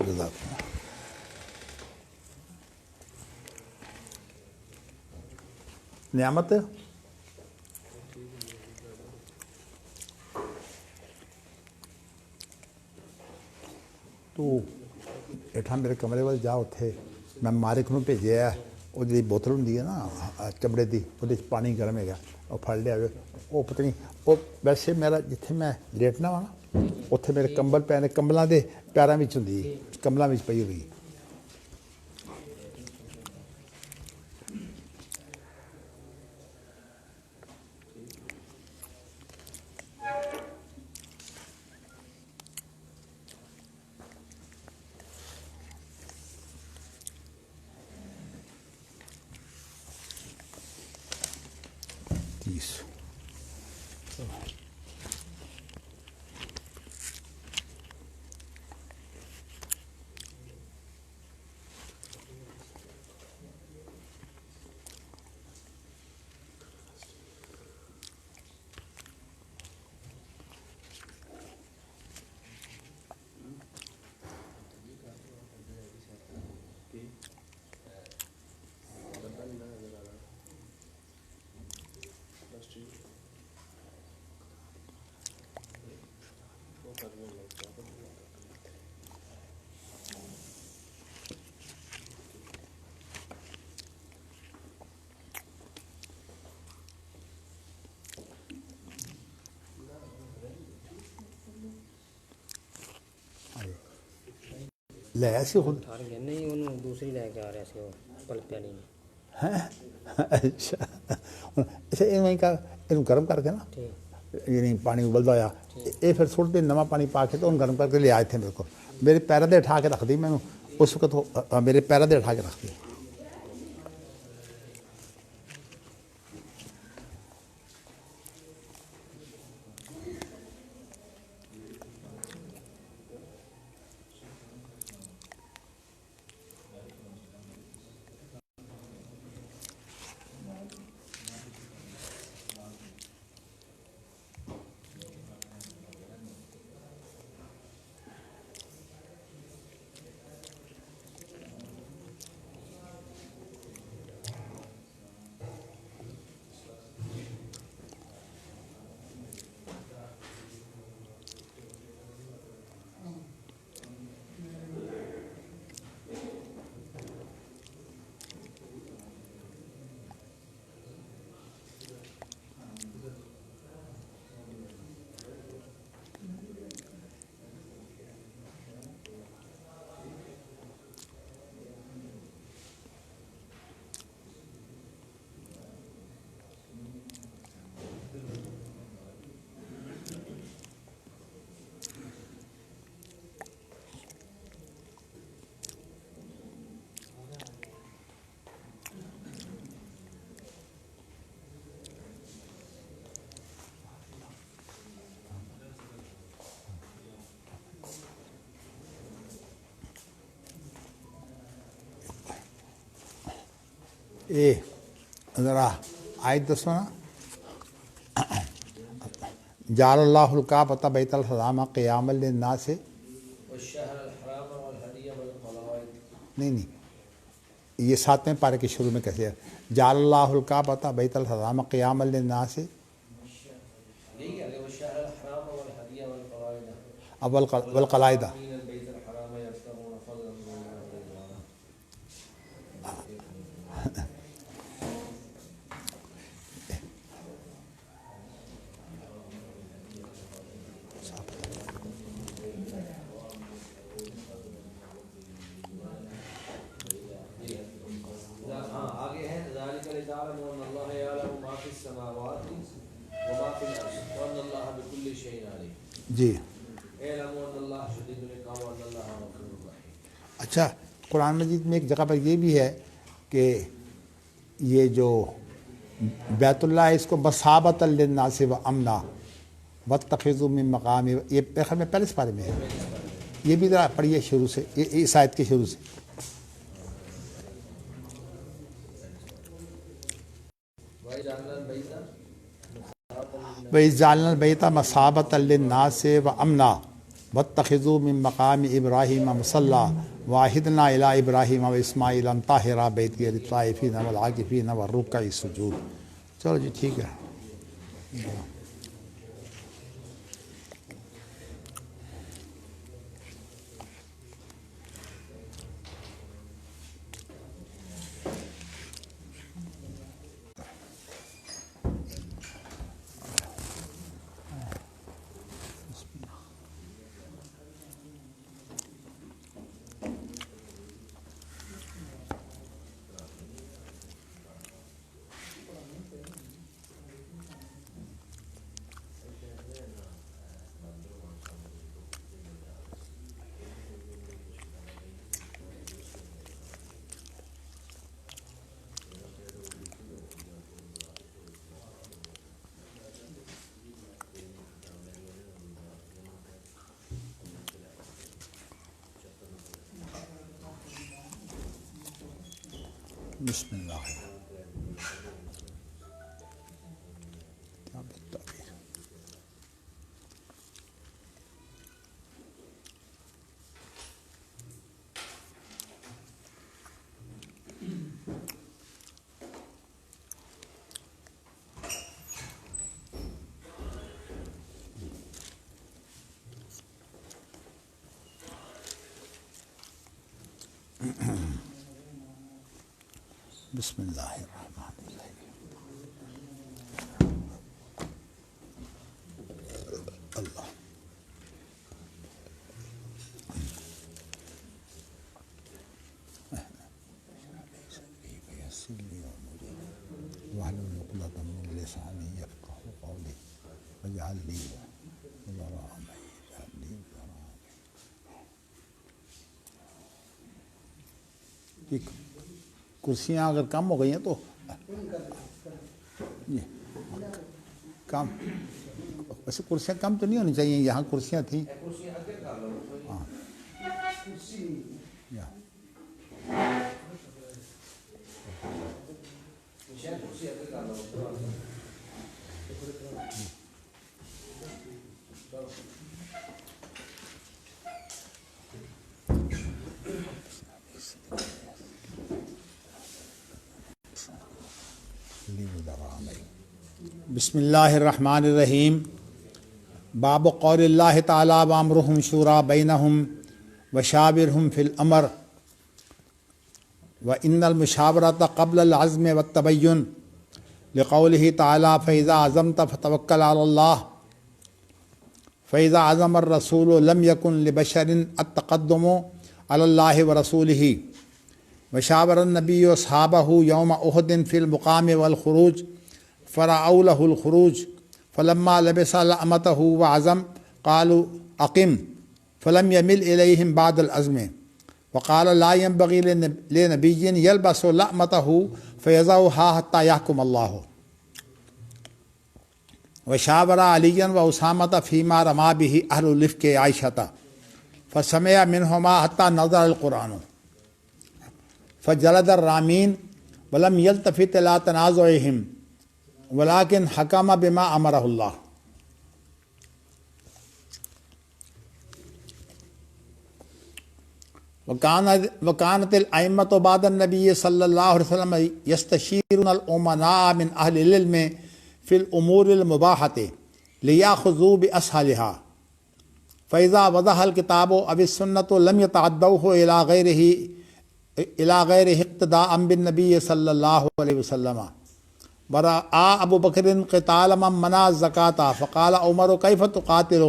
جزاک نعمت تو ہیٹھاں میرے کمرے وال جا اتنے میں مالک نوں بھیجیا وہ جی بوتل ہوندی ہے نا چمڑے دی وہ پانی گرم ہے وہ پھڑ لیا وہ پتہ نہیں وہ ویسے میرا جتھے میں لیٹنا وا نا اتنے میرے کمبل پے نے کمبلاں دے پیراں وچ ہوندی کمبلاں وچ پئی ہوئی تیس لے سی خود نہیں انہوں دوسری لے کے آ رہا سی وہ پلک والی اچھا اچھا یہ گرم کر کے نا یعنی پانی ابلتا ہوا یہ پھر سٹ دے نواں پانی پا کے تو انہوں گرم کر کے لیا اتنے میرے کو میرے پیروں دے اٹھا کے رکھ دی میں اس وقت میرے پیروں دے اٹھا کے رکھ دی اے ذرا آیت دسو نا جعل اللہ الکعبۃ بیت الحرام قیاما للناس نہیں یہ 7ویں پارے کے شروع میں کیسے ہے جعل اللہ الکعبۃ بیت الحرام قیاما للناس والقلائد جی اچھا قرآن مجید میں ایک جگہ پر یہ بھی ہے کہ یہ جو بیت اللہ ہے اس کو مثابۃ للناس و امنا واتخذوا من مقام یہ خیال میں پہلے پارے میں ہے یہ بھی ذرا پڑھیے شروع سے اس آیت کے شروع سے وَإِذْ جَعَلْنَا الْبَيْتَ مَثَابَةً لِلنَّاسِ وَأَمْنًا واتخذوا من مقام ابراہیم مصلی واحدنا الی ابراہیم و اسماعیل ان طاہرا بیتی للطائفین والعاکفین والرکع السجود۔ چلو جی ٹھیک ہے۔ بسم اللہ۔ کیا بالتعبیر۔ بسم اللہ الرحمن الرحیم۔ اللہ واحلل عقدۃ من لسانی یفقہوا قولی واجعل لی وزراء معي۔ کرسیاں اگر کم ہو گئی ہیں تو کم، ویسے کرسیاں کم تو نہیں ہونی چاہیے، یہاں کرسیاں تھیں۔ ہاں بسم اللہ الرحمن الرحیم۔ باب قول اللہ تعالیٰ وامرہم شورا بینہم وشاورہم فی الامر وان المشاورۃ قبل العزم والتبین لقولہ تعالیٰ فاذا عزمت فتوکل علی اللہ فاذا عزم الرسول لم یکن لبشر التقدم علی اللہ ورسولہ وشاور النبی اصحابہ یوم احد فی المقام والخروج فرعوا له الخروج فلما لبس لأمته وعزم قالوا أقم فلم يمل إليهم بعد العزم وقال لا ينبغي لنبي يلبس لأمته فيضعها حتى يحكم الله وشاور عليا وأسامة فيما رمى به أهل الإفك عائشة فسمع منهما حتى نزل القرآن فجلد الرامين ولم يلتفت إلى تنازعهم ولكن حكم بما أمره الله۔ وكانت الأئمة بعد النبي صلى الله عليه وسلم يستشيرون الأمناء من أهل العلم في الأمور المباحة ليأخذوا بأسهلها فإذا وضح الكتاب أو السنة لم يتعدوه إلى غيره اقتداء بالنبي صلى الله عليه وسلم۔ ورأى أبو بكر قتال من منع الزكاة فقال عمر كيف تقاتل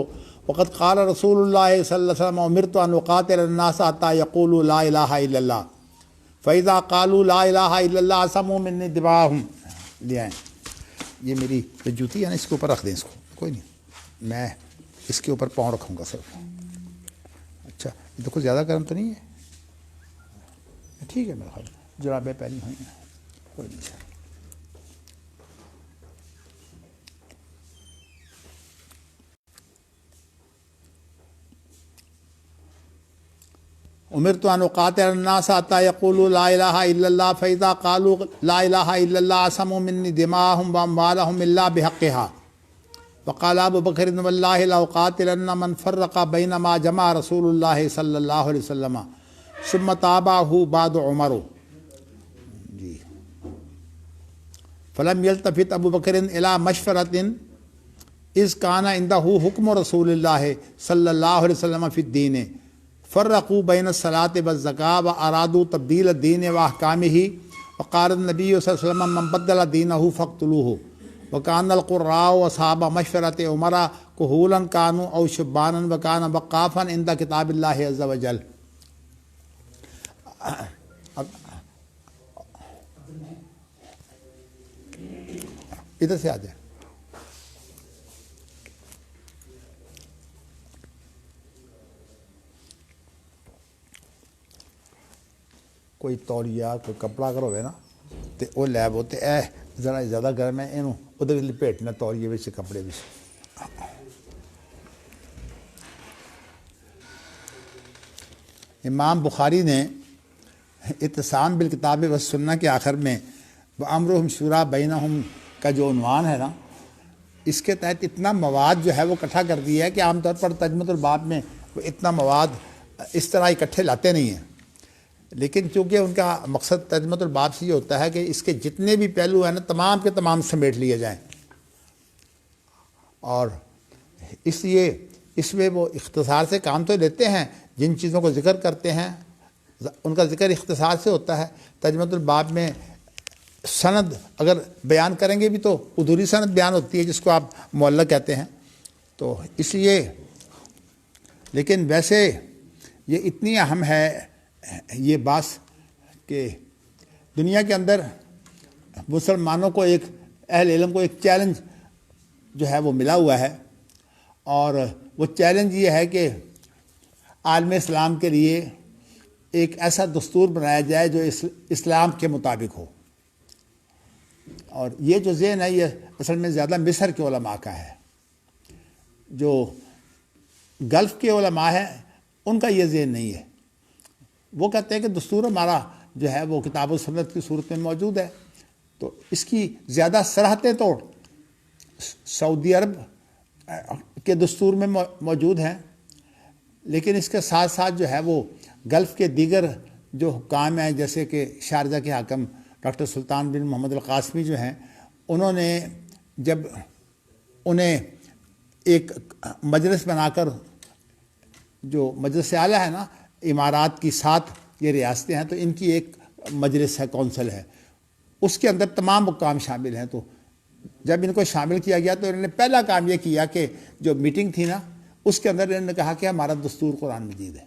وقد قال رسول الله صلى الله عليه وسلم أمرت أن أقاتل الناس حتى يقولوا لا إله إلا الله فإذا قالوا لا إله إلا الله عصموا مني دماءهم۔ لے آئیں، یہ میری جوتی ہے نا، اس کے اوپر رکھ دیں، اس کو کوئی نہیں، میں اس کے اوپر پاؤں رکھوں گا صرف۔ اچھا یہ تو کچھ زیادہ گرم تو نہیں ہے، ٹھیک ہے، میرا خیال جرابیں پہنی ہوئی ہیں، کوئی نہیں۔ امرت ان اقاتل الناس حتى يقولوا لا اله الا الله فاذا قالوا لا اله الا الله عصموا مني دماءهم واموالهم الا بحقها وقال ابو بکر واللہ لأقاتلن من فرق بین ما جمع رسول اللہ صلی اللہ علیہ وسلم ثم تابعہ بعد عمر. جی فلم یلتفت ابو بکر الی مشورۃ اذ کان عندہ حکم رسول اللہ صلی اللہ علیہ وسلم فی الدین فرقوا بین الصلاۃ والزکاۃ وارادوا تبدیل الدین واحکامہ وقال النبی صلی اللہ علیہ وسلم من بدل دینہ فاقتلوہ وکان القراء واصحاب مشورۃ عمر کہولا کانوا او شبانا وکان وقافا عند کتاب اللہ عز وجل. ادھر سے آ جائیں. کوئی تولیہ کوئی کپڑا اگر ہوئے نا تو وہ لے بو تے اے ذرا زیادہ گرم ہے اینو ادھر لپیٹنا تولیے وچ کپڑے وچ. امام بخاری نے اتصام بالکتاب والسنہ کے آخر میں وامرہم شورا بینہم کا جو عنوان ہے نا، اس کے تحت اتنا مواد جو ہے وہ اکٹھا کر دیا ہے کہ عام طور پر ترجمۃ الباب میں وہ اتنا مواد اس طرح اکٹھے لاتے نہیں ہیں. لیکن چونکہ ان کا مقصد ترجمۃ الباب سے یہ ہوتا ہے کہ اس کے جتنے بھی پہلو ہیں نا تمام کے تمام سمیٹ لیے جائیں، اور اس لیے اس میں وہ اختصار سے کام تو لیتے ہیں. جن چیزوں کو ذکر کرتے ہیں ان کا ذکر اختصار سے ہوتا ہے. ترجمۃ الباب میں سند اگر بیان کریں گے بھی تو ادھوری سند بیان ہوتی ہے جس کو آپ معلق کہتے ہیں. تو اس لیے لیکن ویسے یہ اتنی اہم ہے یہ بات کہ دنیا کے اندر مسلمانوں کو ایک اہل علم کو ایک چیلنج جو ہے وہ ملا ہوا ہے، اور وہ چیلنج یہ ہے کہ عالم اسلام کے لیے ایک ایسا دستور بنایا جائے جو اسلام کے مطابق ہو. اور یہ جو ذہن ہے یہ اصل میں زیادہ مصر کے علماء کا ہے. جو گلف کے علماء ہیں ان کا یہ ذہن نہیں ہے. وہ کہتے ہیں کہ دستور ہمارا جو ہے وہ کتاب و سنت کی صورت میں موجود ہے. تو اس کی زیادہ صراحتیں تو سعودی عرب کے دستور میں موجود ہیں، لیکن اس کے ساتھ ساتھ جو ہے وہ گلف کے دیگر جو حکام ہیں جیسے کہ شارجہ کے حاکم ڈاکٹر سلطان بن محمد القاسمی جو ہیں، انہوں نے جب انہیں ایک مجلس بنا کر، جو مجلس اعلیٰ ہے نا امارات کی 7 یہ ریاستیں ہیں، تو ان کی ایک مجلس ہے، کونسل ہے، اس کے اندر تمام حکام شامل ہیں. تو جب ان کو شامل کیا گیا تو انہوں نے پہلا کام یہ کیا کہ جو میٹنگ تھی نا اس کے اندر انہوں نے کہا کہ ہمارا دستور قرآن مجید ہے.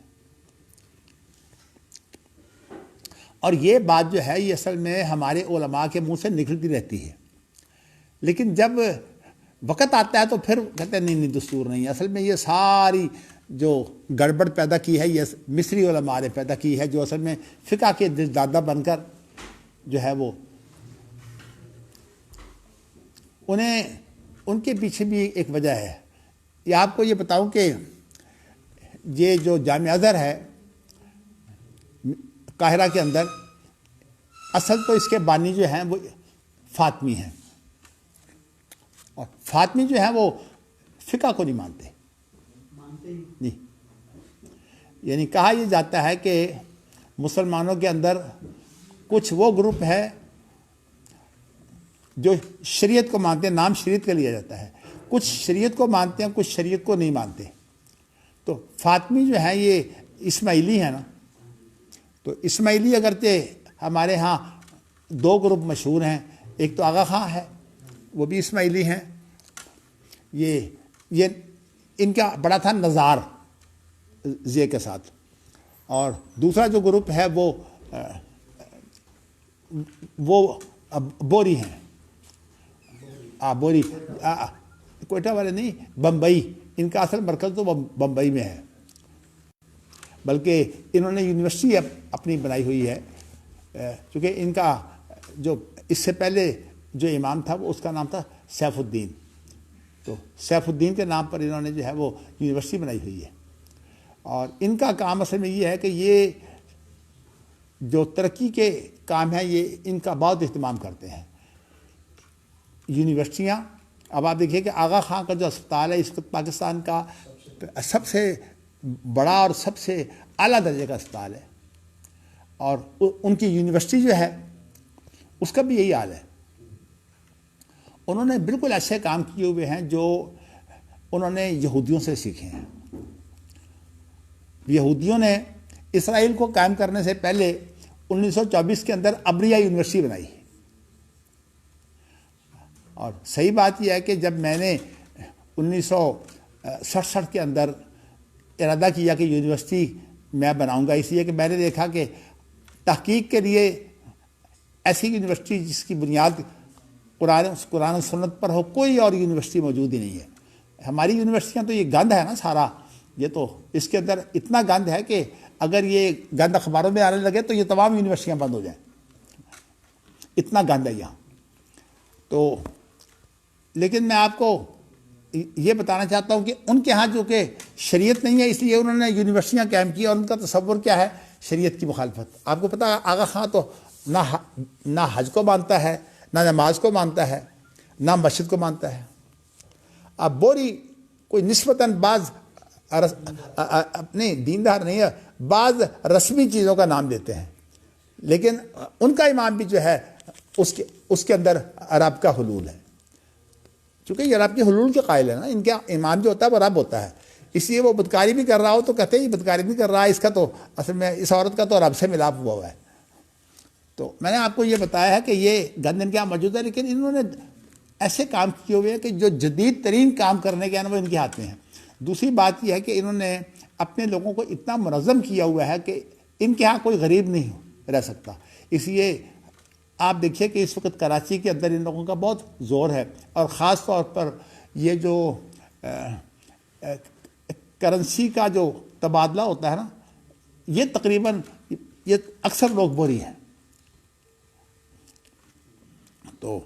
اور یہ بات جو ہے یہ اصل میں ہمارے علماء کے منہ سے نکلتی رہتی ہے، لیکن جب وقت آتا ہے تو پھر کہتے ہیں نہیں دستور نہیں ہے. اصل میں یہ ساری جو گڑبڑ پیدا کی ہے یہ مصری علماء نے پیدا کی ہے، جو اصل میں فقہ کے دادا بن کر جو ہے وہ ان کے پیچھے بھی ایک وجہ ہے. یہ آپ کو یہ بتاؤں کہ یہ جو جامع ازہر ہے قاہرہ کے اندر، اصل تو اس کے بانی جو ہیں وہ فاطمی ہیں، اور فاطمی جو ہیں وہ فقہ کو نہیں مانتے نہیں. یعنی کہا یہ جاتا ہے کہ مسلمانوں کے اندر کچھ وہ گروپ ہے جو شریعت کو مانتے ہیں، نام شریعت کا لیا جاتا ہے، کچھ شریعت کو مانتے ہیں کچھ شریعت کو نہیں مانتے. تو فاطمی جو ہیں یہ اسماعیلی ہیں نا. تو اسماعیلی اگرچہ ہمارے ہاں 2 گروپ مشہور ہیں، ایک تو آغا خان ہے وہ بھی اسماعیلی ہیں، یہ ان کا بڑا تھا نظار زے کے ساتھ، اور دوسرا جو گروپ ہے وہ بوری ہیں. بوری کوئٹہ والے نہیں، بمبئی، ان کا اصل مرکز تو بمبئی میں ہے، بلکہ انہوں نے یونیورسٹی اپنی بنائی ہوئی ہے. چونکہ ان کا جو اس سے پہلے جو امام تھا وہ اس کا نام تھا سیف الدین، تو سیف الدین کے نام پر انہوں نے جو ہے وہ یونیورسٹی بنائی ہوئی ہے. اور ان کا کام اصل میں یہ ہے کہ یہ جو ترقی کے کام ہیں یہ ان کا بہت اہتمام کرتے ہیں. یونیورسٹیاں اب آپ دیکھیے کہ آغا خان کا جو اسپتال ہے اس وقت پاکستان کا سب سے بڑا اور سب سے اعلیٰ درجے کا اسپتال ہے، اور ان کی یونیورسٹی جو ہے اس کا بھی یہی حال ہے۔ انہوں نے بالکل ایسے کام کیے ہوئے ہیں جو انہوں نے یہودیوں سے سیکھے ہیں۔ یہودیوں نے اسرائیل کو قائم کرنے سے پہلے 1924 کے اندر ابریہ یونیورسٹی بنائی، اور صحیح بات یہ ہے کہ جب میں نے 1967 کے اندر ارادہ کیا کہ یونیورسٹی میں بناؤں گا، اس لیے کہ میں نے دیکھا کہ تحقیق کے لیے ایسی یونیورسٹی جس کی بنیاد قرآن و سنت پر ہو، کوئی اور یونیورسٹی موجود ہی نہیں ہے۔ ہماری یونیورسٹیاں تو یہ گند ہے نا سارا، یہ تو اس کے اندر اتنا گند ہے کہ اگر یہ گند اخباروں میں آنے لگے تو یہ تمام یونیورسٹیاں بند ہو جائیں، اتنا گند ہے یہاں تو۔ لیکن میں آپ کو یہ بتانا چاہتا ہوں کہ ان کے ہاں جو کہ شریعت نہیں ہے، اس لیے انہوں نے یونیورسٹیاں قائم کی، اور ان کا تصور کیا ہے؟ شریعت کی مخالفت۔ آپ کو پتہ ہے آغا خان تو نہ حج کو مانتا ہے، نہ نماز کو مانتا ہے، نہ مسجد کو مانتا ہے۔ اب بوری کوئی نسبتاً بعض اپنے دیندار نہیں ہے، بعض رسمی چیزوں کا نام دیتے ہیں، لیکن ان کا امام بھی جو ہے اس کے اندر رب کا حلول ہے، چونکہ یہ رب کے حلول کے قائل ہے نا۔ ان کا امام جو ہوتا ہے وہ رب ہوتا ہے، اس لیے وہ بدکاری بھی کر رہا ہو تو کہتے ہیں یہ بدکاری نہیں کر رہا ہے، اس کا تو اصل میں اس عورت کا تو رب سے ملاپ ہوا ہے۔ تو میں نے آپ کو یہ بتایا ہے کہ یہ گند ان کے یہاں موجود ہے، لیکن انہوں نے ایسے کام کیے ہوئے ہیں کہ جو جدید ترین کام کرنے کے ہیں وہ ان کے ہاتھ میں ہیں۔ دوسری بات یہ ہے کہ انہوں نے اپنے لوگوں کو اتنا منظم کیا ہوا ہے کہ ان کے ہاں کوئی غریب نہیں رہ سکتا۔ اس لیے آپ دیکھیے کہ اس وقت کراچی کے اندر ان لوگوں کا بہت زور ہے، اور خاص طور پر یہ جو کرنسی کا جو تبادلہ ہوتا ہے نا، یہ تقریباً یہ اکثر لوگ بوری ہیں تو۔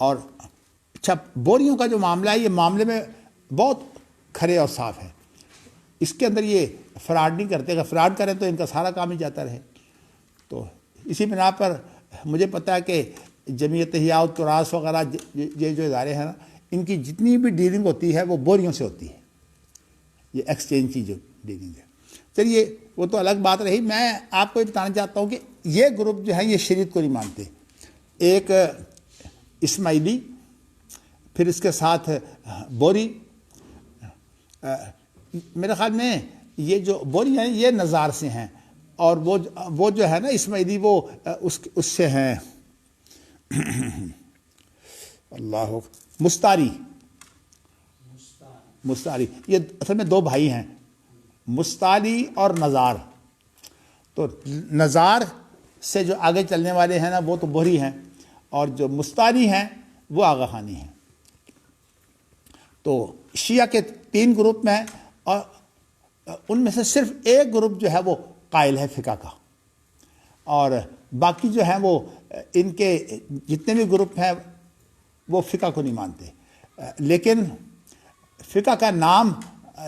اور اچھا، بوریوں کا جو معاملہ ہے، یہ معاملے میں بہت کھرے اور صاف ہے، اس کے اندر یہ فراڈ نہیں کرتے، اگر فراڈ کریں تو ان کا سارا کام ہی جاتا رہے۔ تو اسی بنا پر مجھے پتہ ہے کہ جمعیت احیاء التراث وغیرہ یہ جو ادارے ہیں نا، ان کی جتنی بھی ڈیلنگ ہوتی ہے وہ بوریوں سے ہوتی ہے، یہ ایکسچینج کی جو ڈیلنگ ہے۔ چلیے وہ تو الگ بات رہی، میں آپ کو یہ بتانا چاہتا ہوں کہ یہ گروپ جو ہے یہ شریعت کو نہیں مانتے۔ ایک اسماعیلی، پھر اس کے ساتھ بوری، میرے خیال میں یہ جو بوری ہیں یہ نزار سے ہیں، اور وہ جو ہے نا اسماعیلی وہ اس سے ہیں اللہ مستاری، یہ اصل میں دو بھائی ہیں، مستاری اور نزار۔ تو نزار سے جو آگے چلنے والے ہیں نا وہ تو بوری ہیں، اور جو مستاری ہیں وہ آغا خانی ہیں۔ تو شیعہ کے 3 گروپ میں، اور ان میں سے صرف ایک گروپ جو ہے وہ قائل ہے فقہ کا، اور باقی جو ہیں وہ ان کے جتنے بھی گروپ ہیں وہ فقہ کو نہیں مانتے، لیکن فقہ کا نام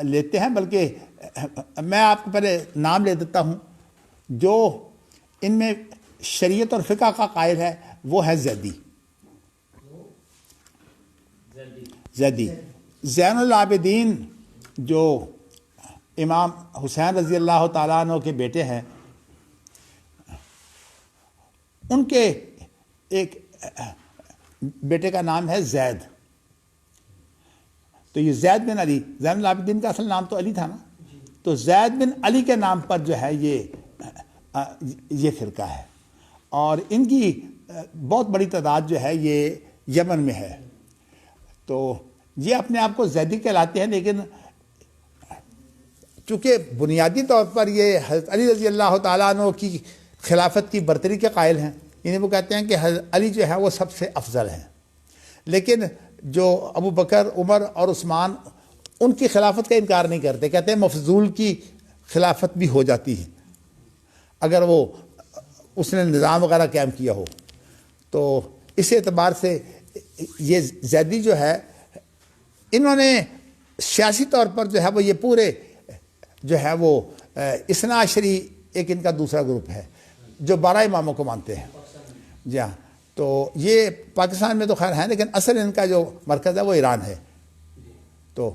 لیتے ہیں۔ بلکہ میں آپ کو پہلے نام لے دیتا ہوں، جو ان میں شریعت اور فقہ کا قائل ہے وہ ہے زیدی۔ زین العابدین جو امام حسین رضی اللہ تعالیٰ عنہ کے بیٹے ہیں، ان کے ایک بیٹے کا نام ہے زید۔ تو یہ زید بن علی، زین العابدین کا اصل نام تو علی تھا نا، تو زید بن علی کے نام پر جو ہے یہ فرقہ ہے، اور ان کی بہت بڑی تعداد جو ہے یہ یمن میں ہے۔ تو یہ اپنے آپ کو زیدی کہلاتے ہیں، لیکن چونکہ بنیادی طور پر یہ حضرت علی رضی اللہ تعالیٰ عنہ کی خلافت کی برتری کے قائل ہیں، یعنی وہ کہتے ہیں کہ حضرت علی جو ہے وہ سب سے افضل ہیں، لیکن جو ابو بکر، عمر اور عثمان ان کی خلافت کا انکار نہیں کرتے، کہتے ہیں مفضول کی خلافت بھی ہو جاتی ہے اگر وہ اس نے نظام وغیرہ قائم کیا ہو۔ تو اس اعتبار سے یہ زیدی جو ہے، انہوں نے سیاسی طور پر جو ہے وہ یہ پورے جو ہے وہ اثنا عشری ایک ان کا دوسرا گروپ ہے جو 12 اماموں کو مانتے ہیں، جی ہاں۔ تو یہ پاکستان میں تو خیر ہیں، لیکن اصل ان کا جو مرکز ہے وہ ایران ہے. تو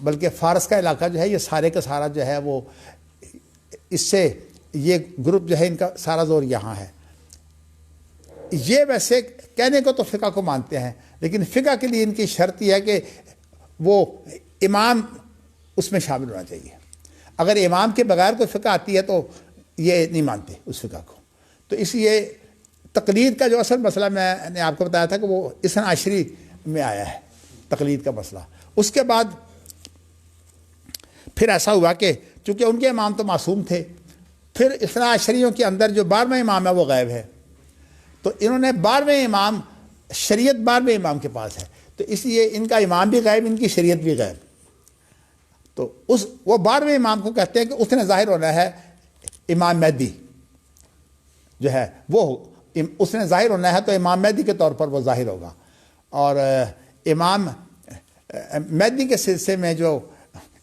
بلکہ فارس کا علاقہ جو ہے یہ سارے کا سارا جو ہے وہ اس سے یہ گروپ جو ہے ان کا سارا زور یہاں ہے. یہ ویسے کہنے کو تو فقہ کو مانتے ہیں، لیکن فقہ کے لیے ان کی شرط یہ ہے کہ وہ امام اس میں شامل ہونا چاہیے. اگر امام کے بغیر کوئی فقہ آتی ہے تو یہ نہیں مانتے اس فقہ کو. تو اس لیے تقلید کا جو اصل مسئلہ میں نے آپ کو بتایا تھا کہ وہ اثنا عشری میں آیا ہے تقلید کا مسئلہ. اس کے بعد پھر ایسا ہوا کہ چونکہ ان کے امام تو معصوم تھے، پھر اثنا عشریوں کے اندر جو 12واں امام ہے وہ غائب ہے، تو انہوں نے 12ویں امام، شریعت 12ویں امام کے پاس ہے، تو اس لیے ان کا امام بھی غائب، ان کی شریعت بھی غائب. تو وہ 12ویں امام کو کہتے ہیں کہ اس نے ظاہر ہونا ہے امام مہدی جو ہے وہ اس نے ظاہر ہونا ہے، تو امام مہدی کے طور پر وہ ظاہر ہوگا. اور امام مہدی کے سلسلے میں جو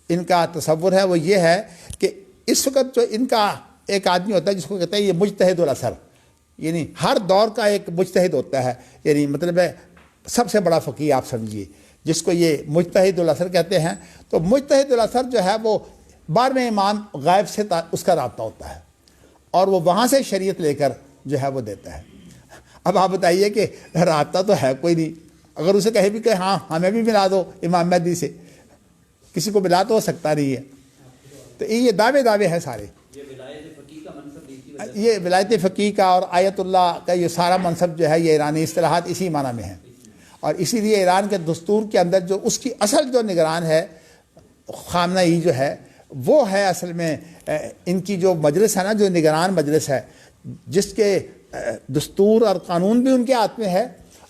ان کا تصور ہے وہ یہ ہے کہ اس وقت جو ان کا ایک آدمی ہوتا ہے جس کو کہتے ہیں یہ مجتہد الاثر، یعنی ہر دور کا ایک مجتہد ہوتا ہے، یعنی مطلب ہے سب سے بڑا فقیہ آپ سمجھیے جس کو یہ مجتہد الاثر کہتے ہیں. تو مجتہد الاثر جو ہے وہ 12ویں امام غائب سے اس کا رابطہ ہوتا ہے اور وہ وہاں سے شریعت لے کر جو ہے وہ دیتا ہے. اب آپ بتائیے کہ رابطہ تو ہے کوئی نہیں، اگر اسے کہے بھی کہ ہاں ہمیں بھی ملا دو امام مہدی سے، کسی کو ملا تو ہو سکتا نہیں ہے. تو یہ دعوے ہیں سارے. یہ ولایت فقیہ کا اور آیت اللہ کا یہ سارا منصب جو ہے یہ ایرانی اصطلاحات اسی معنی میں ہیں. اور اسی لیے ایران کے دستور کے اندر جو اس کی اصل جو نگران ہے خامنہ ای جو ہے وہ ہے اصل میں ان کی جو مجلس ہے نا، جو نگران مجلس ہے جس کے دستور اور قانون بھی ان کے ہاتھ میں ہے،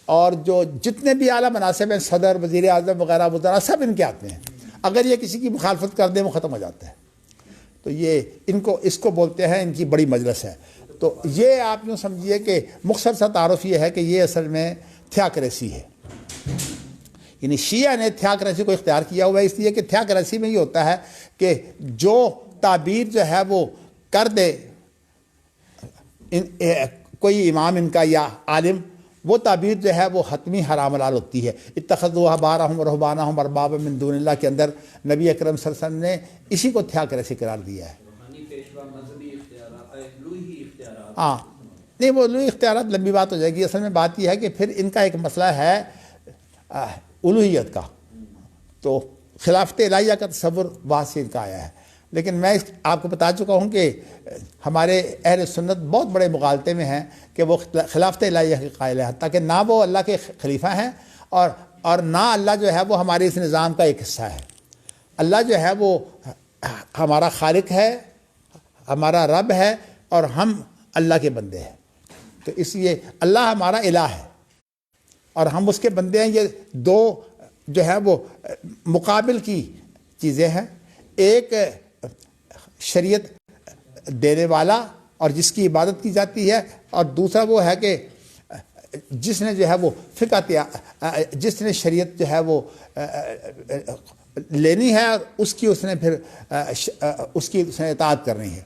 اور جو جتنے بھی اعلیٰ مناصب ہیں صدر، وزیر اعظم وغیرہ وزراء سب ان کے ہاتھ میں ہیں. اگر یہ کسی کی مخالفت کر دیں وہ ختم ہو جاتا ہے. تو یہ اس کو بولتے ہیں ان کی بڑی مجلس ہے. تو یہ آپ یوں سمجھیے کہ مختصر سا تعارف یہ ہے کہ یہ اصل میں تھیاکریسی ہے، یعنی شیعہ نے تھیاکریسی کو اختیار کیا ہوا ہے. اس لیے کہ تھیاکریسی میں یہ ہوتا ہے کہ جو تعبیر جو ہے وہ کر دے کوئی امام ان کا یا عالم، وہ تعبیر جو ہے وہ حتمی حرام حلال ہوتی ہے. اتخذوا احبارهم ورهبانهم اربابا من دون اللہ کے اندر نبی اکرم صلی اللہ علیہ وسلم نے اسی کو تھیاکریسی قرار دیا ہے. ہاں نہیں، وہ الوہی اختیارات لمبی بات ہو جائے گی. اصل میں بات یہ ہے کہ پھر ان کا ایک مسئلہ ہے الوہیت کا، تو خلافت الہیہ کا تصور وہاں سے ان کا آیا ہے. لیکن میں آپ کو بتا چکا ہوں کہ ہمارے اہل سنت بہت بڑے مغالطے میں ہیں کہ وہ خلافت الہیہ کے قائل ہیں، حتیٰ کہ نہ وہ اللہ کے خلیفہ ہیں اور نہ اللہ جو ہے وہ ہمارے اس نظام کا ایک حصہ ہے. اللہ جو ہے وہ ہمارا خالق ہے، ہمارا رب ہے، اور ہم اللہ کے بندے ہیں. تو اس لیے اللہ ہمارا الہ ہے اور ہم اس کے بندے ہیں. یہ دو جو ہے وہ مقابل کی چیزیں ہیں، ایک شریعت دینے والا اور جس کی عبادت کی جاتی ہے، اور دوسرا وہ ہے کہ جس نے جو ہے وہ جس نے شریعت جو ہے وہ لینی ہے اور اس نے پھر اس کی اطاعت کرنی ہے.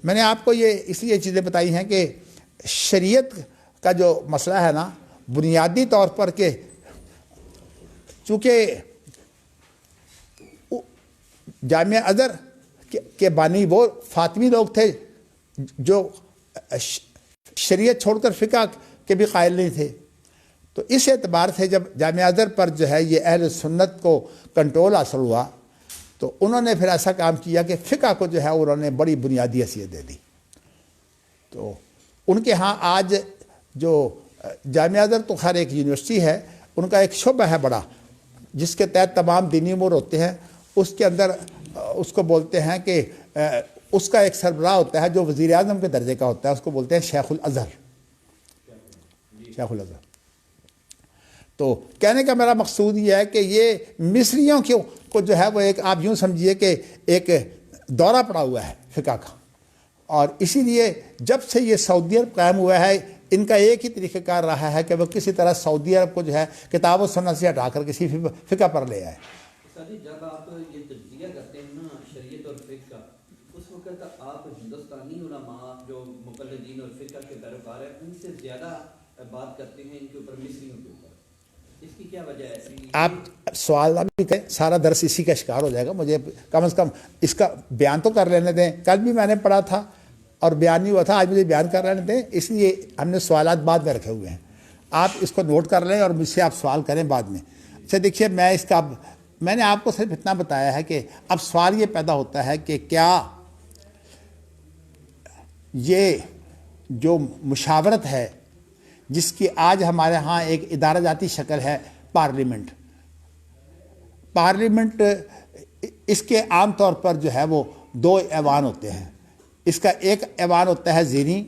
میں نے آپ کو یہ اس لیے چیزیں بتائی ہیں کہ شریعت کا جو مسئلہ ہے نا، بنیادی طور پر کہ چونکہ جامعہ ازہر کے بانی وہ فاطمی لوگ تھے جو شریعت چھوڑ کر فقہ کے بھی قائل نہیں تھے، تو اس اعتبار سے جب جامعہ ازہر پر جو ہے یہ اہل سنت کو کنٹرول حاصل ہوا تو انہوں نے پھر ایسا کام کیا کہ فقہ کو جو ہے انہوں نے بڑی بنیادی حیثیت دے دی. تو ان کے ہاں آج جو جامعہ ازہر تو خیر ایک یونیورسٹی ہے، ان کا ایک شعبہ ہے بڑا جس کے تحت تمام دینی امور ہوتے ہیں. اس کے اندر اس کو بولتے ہیں کہ اس کا ایک سربراہ ہوتا ہے جو وزیر اعظم کے درجے کا ہوتا ہے، اس کو بولتے ہیں شیخ الازہر. شیخ الازہر. تو کہنے کا میرا مقصود یہ ہے کہ یہ مصریوں کو جو ہے وہ ایک آپ یوں سمجھیے کہ ایک دورہ پڑا ہوا ہے فقہ کا، اور اسی لیے جب سے یہ سعودی عرب قائم ہوا ہے ان کا ایک ہی طریقہ کار رہا ہے کہ وہ کسی طرح سعودی عرب کو جو ہے کتاب و سنت سے ہٹا کر کسی فقہ پر لے آئے. جب آپ یہ تجزیہ کرتے ہیں نا شریعت اور فقہ کا، اس وقت آپ ہندوستانی علماء جو مقلدین اور فقہ کے پیروکار ہیں ان سے زیادہ بات کرتے ہیں ان کے اوپر مصریوں کے اوپر، اس کی کیا وجہ ہے؟ آپ سوال بھی کریں، سارا درس اسی کا شکار ہو جائے گا، مجھے کم از کم اس کا بیان تو کر لینے دیں۔ کل بھی میں نے پڑھا تھا اور بیان نہیں ہوا تھا، آج مجھے بیان کر لینے دیں، اس لیے ہم نے سوالات بعد میں رکھے ہوئے ہیں، آپ اس کو نوٹ کر لیں اور مجھ سے آپ سوال کریں بعد میں۔ اچھا دیکھیے، میں نے آپ کو صرف اتنا بتایا ہے کہ اب سوال یہ پیدا ہوتا ہے کہ کیا یہ جو مشاورت ہے جس کی آج ہمارے ہاں ایک ادارہ جاتی شکل ہے پارلیمنٹ، اس کے عام طور پر جو ہے وہ دو ایوان ہوتے ہیں۔ اس کا ایک ایوان ہوتا ہے ذہنی،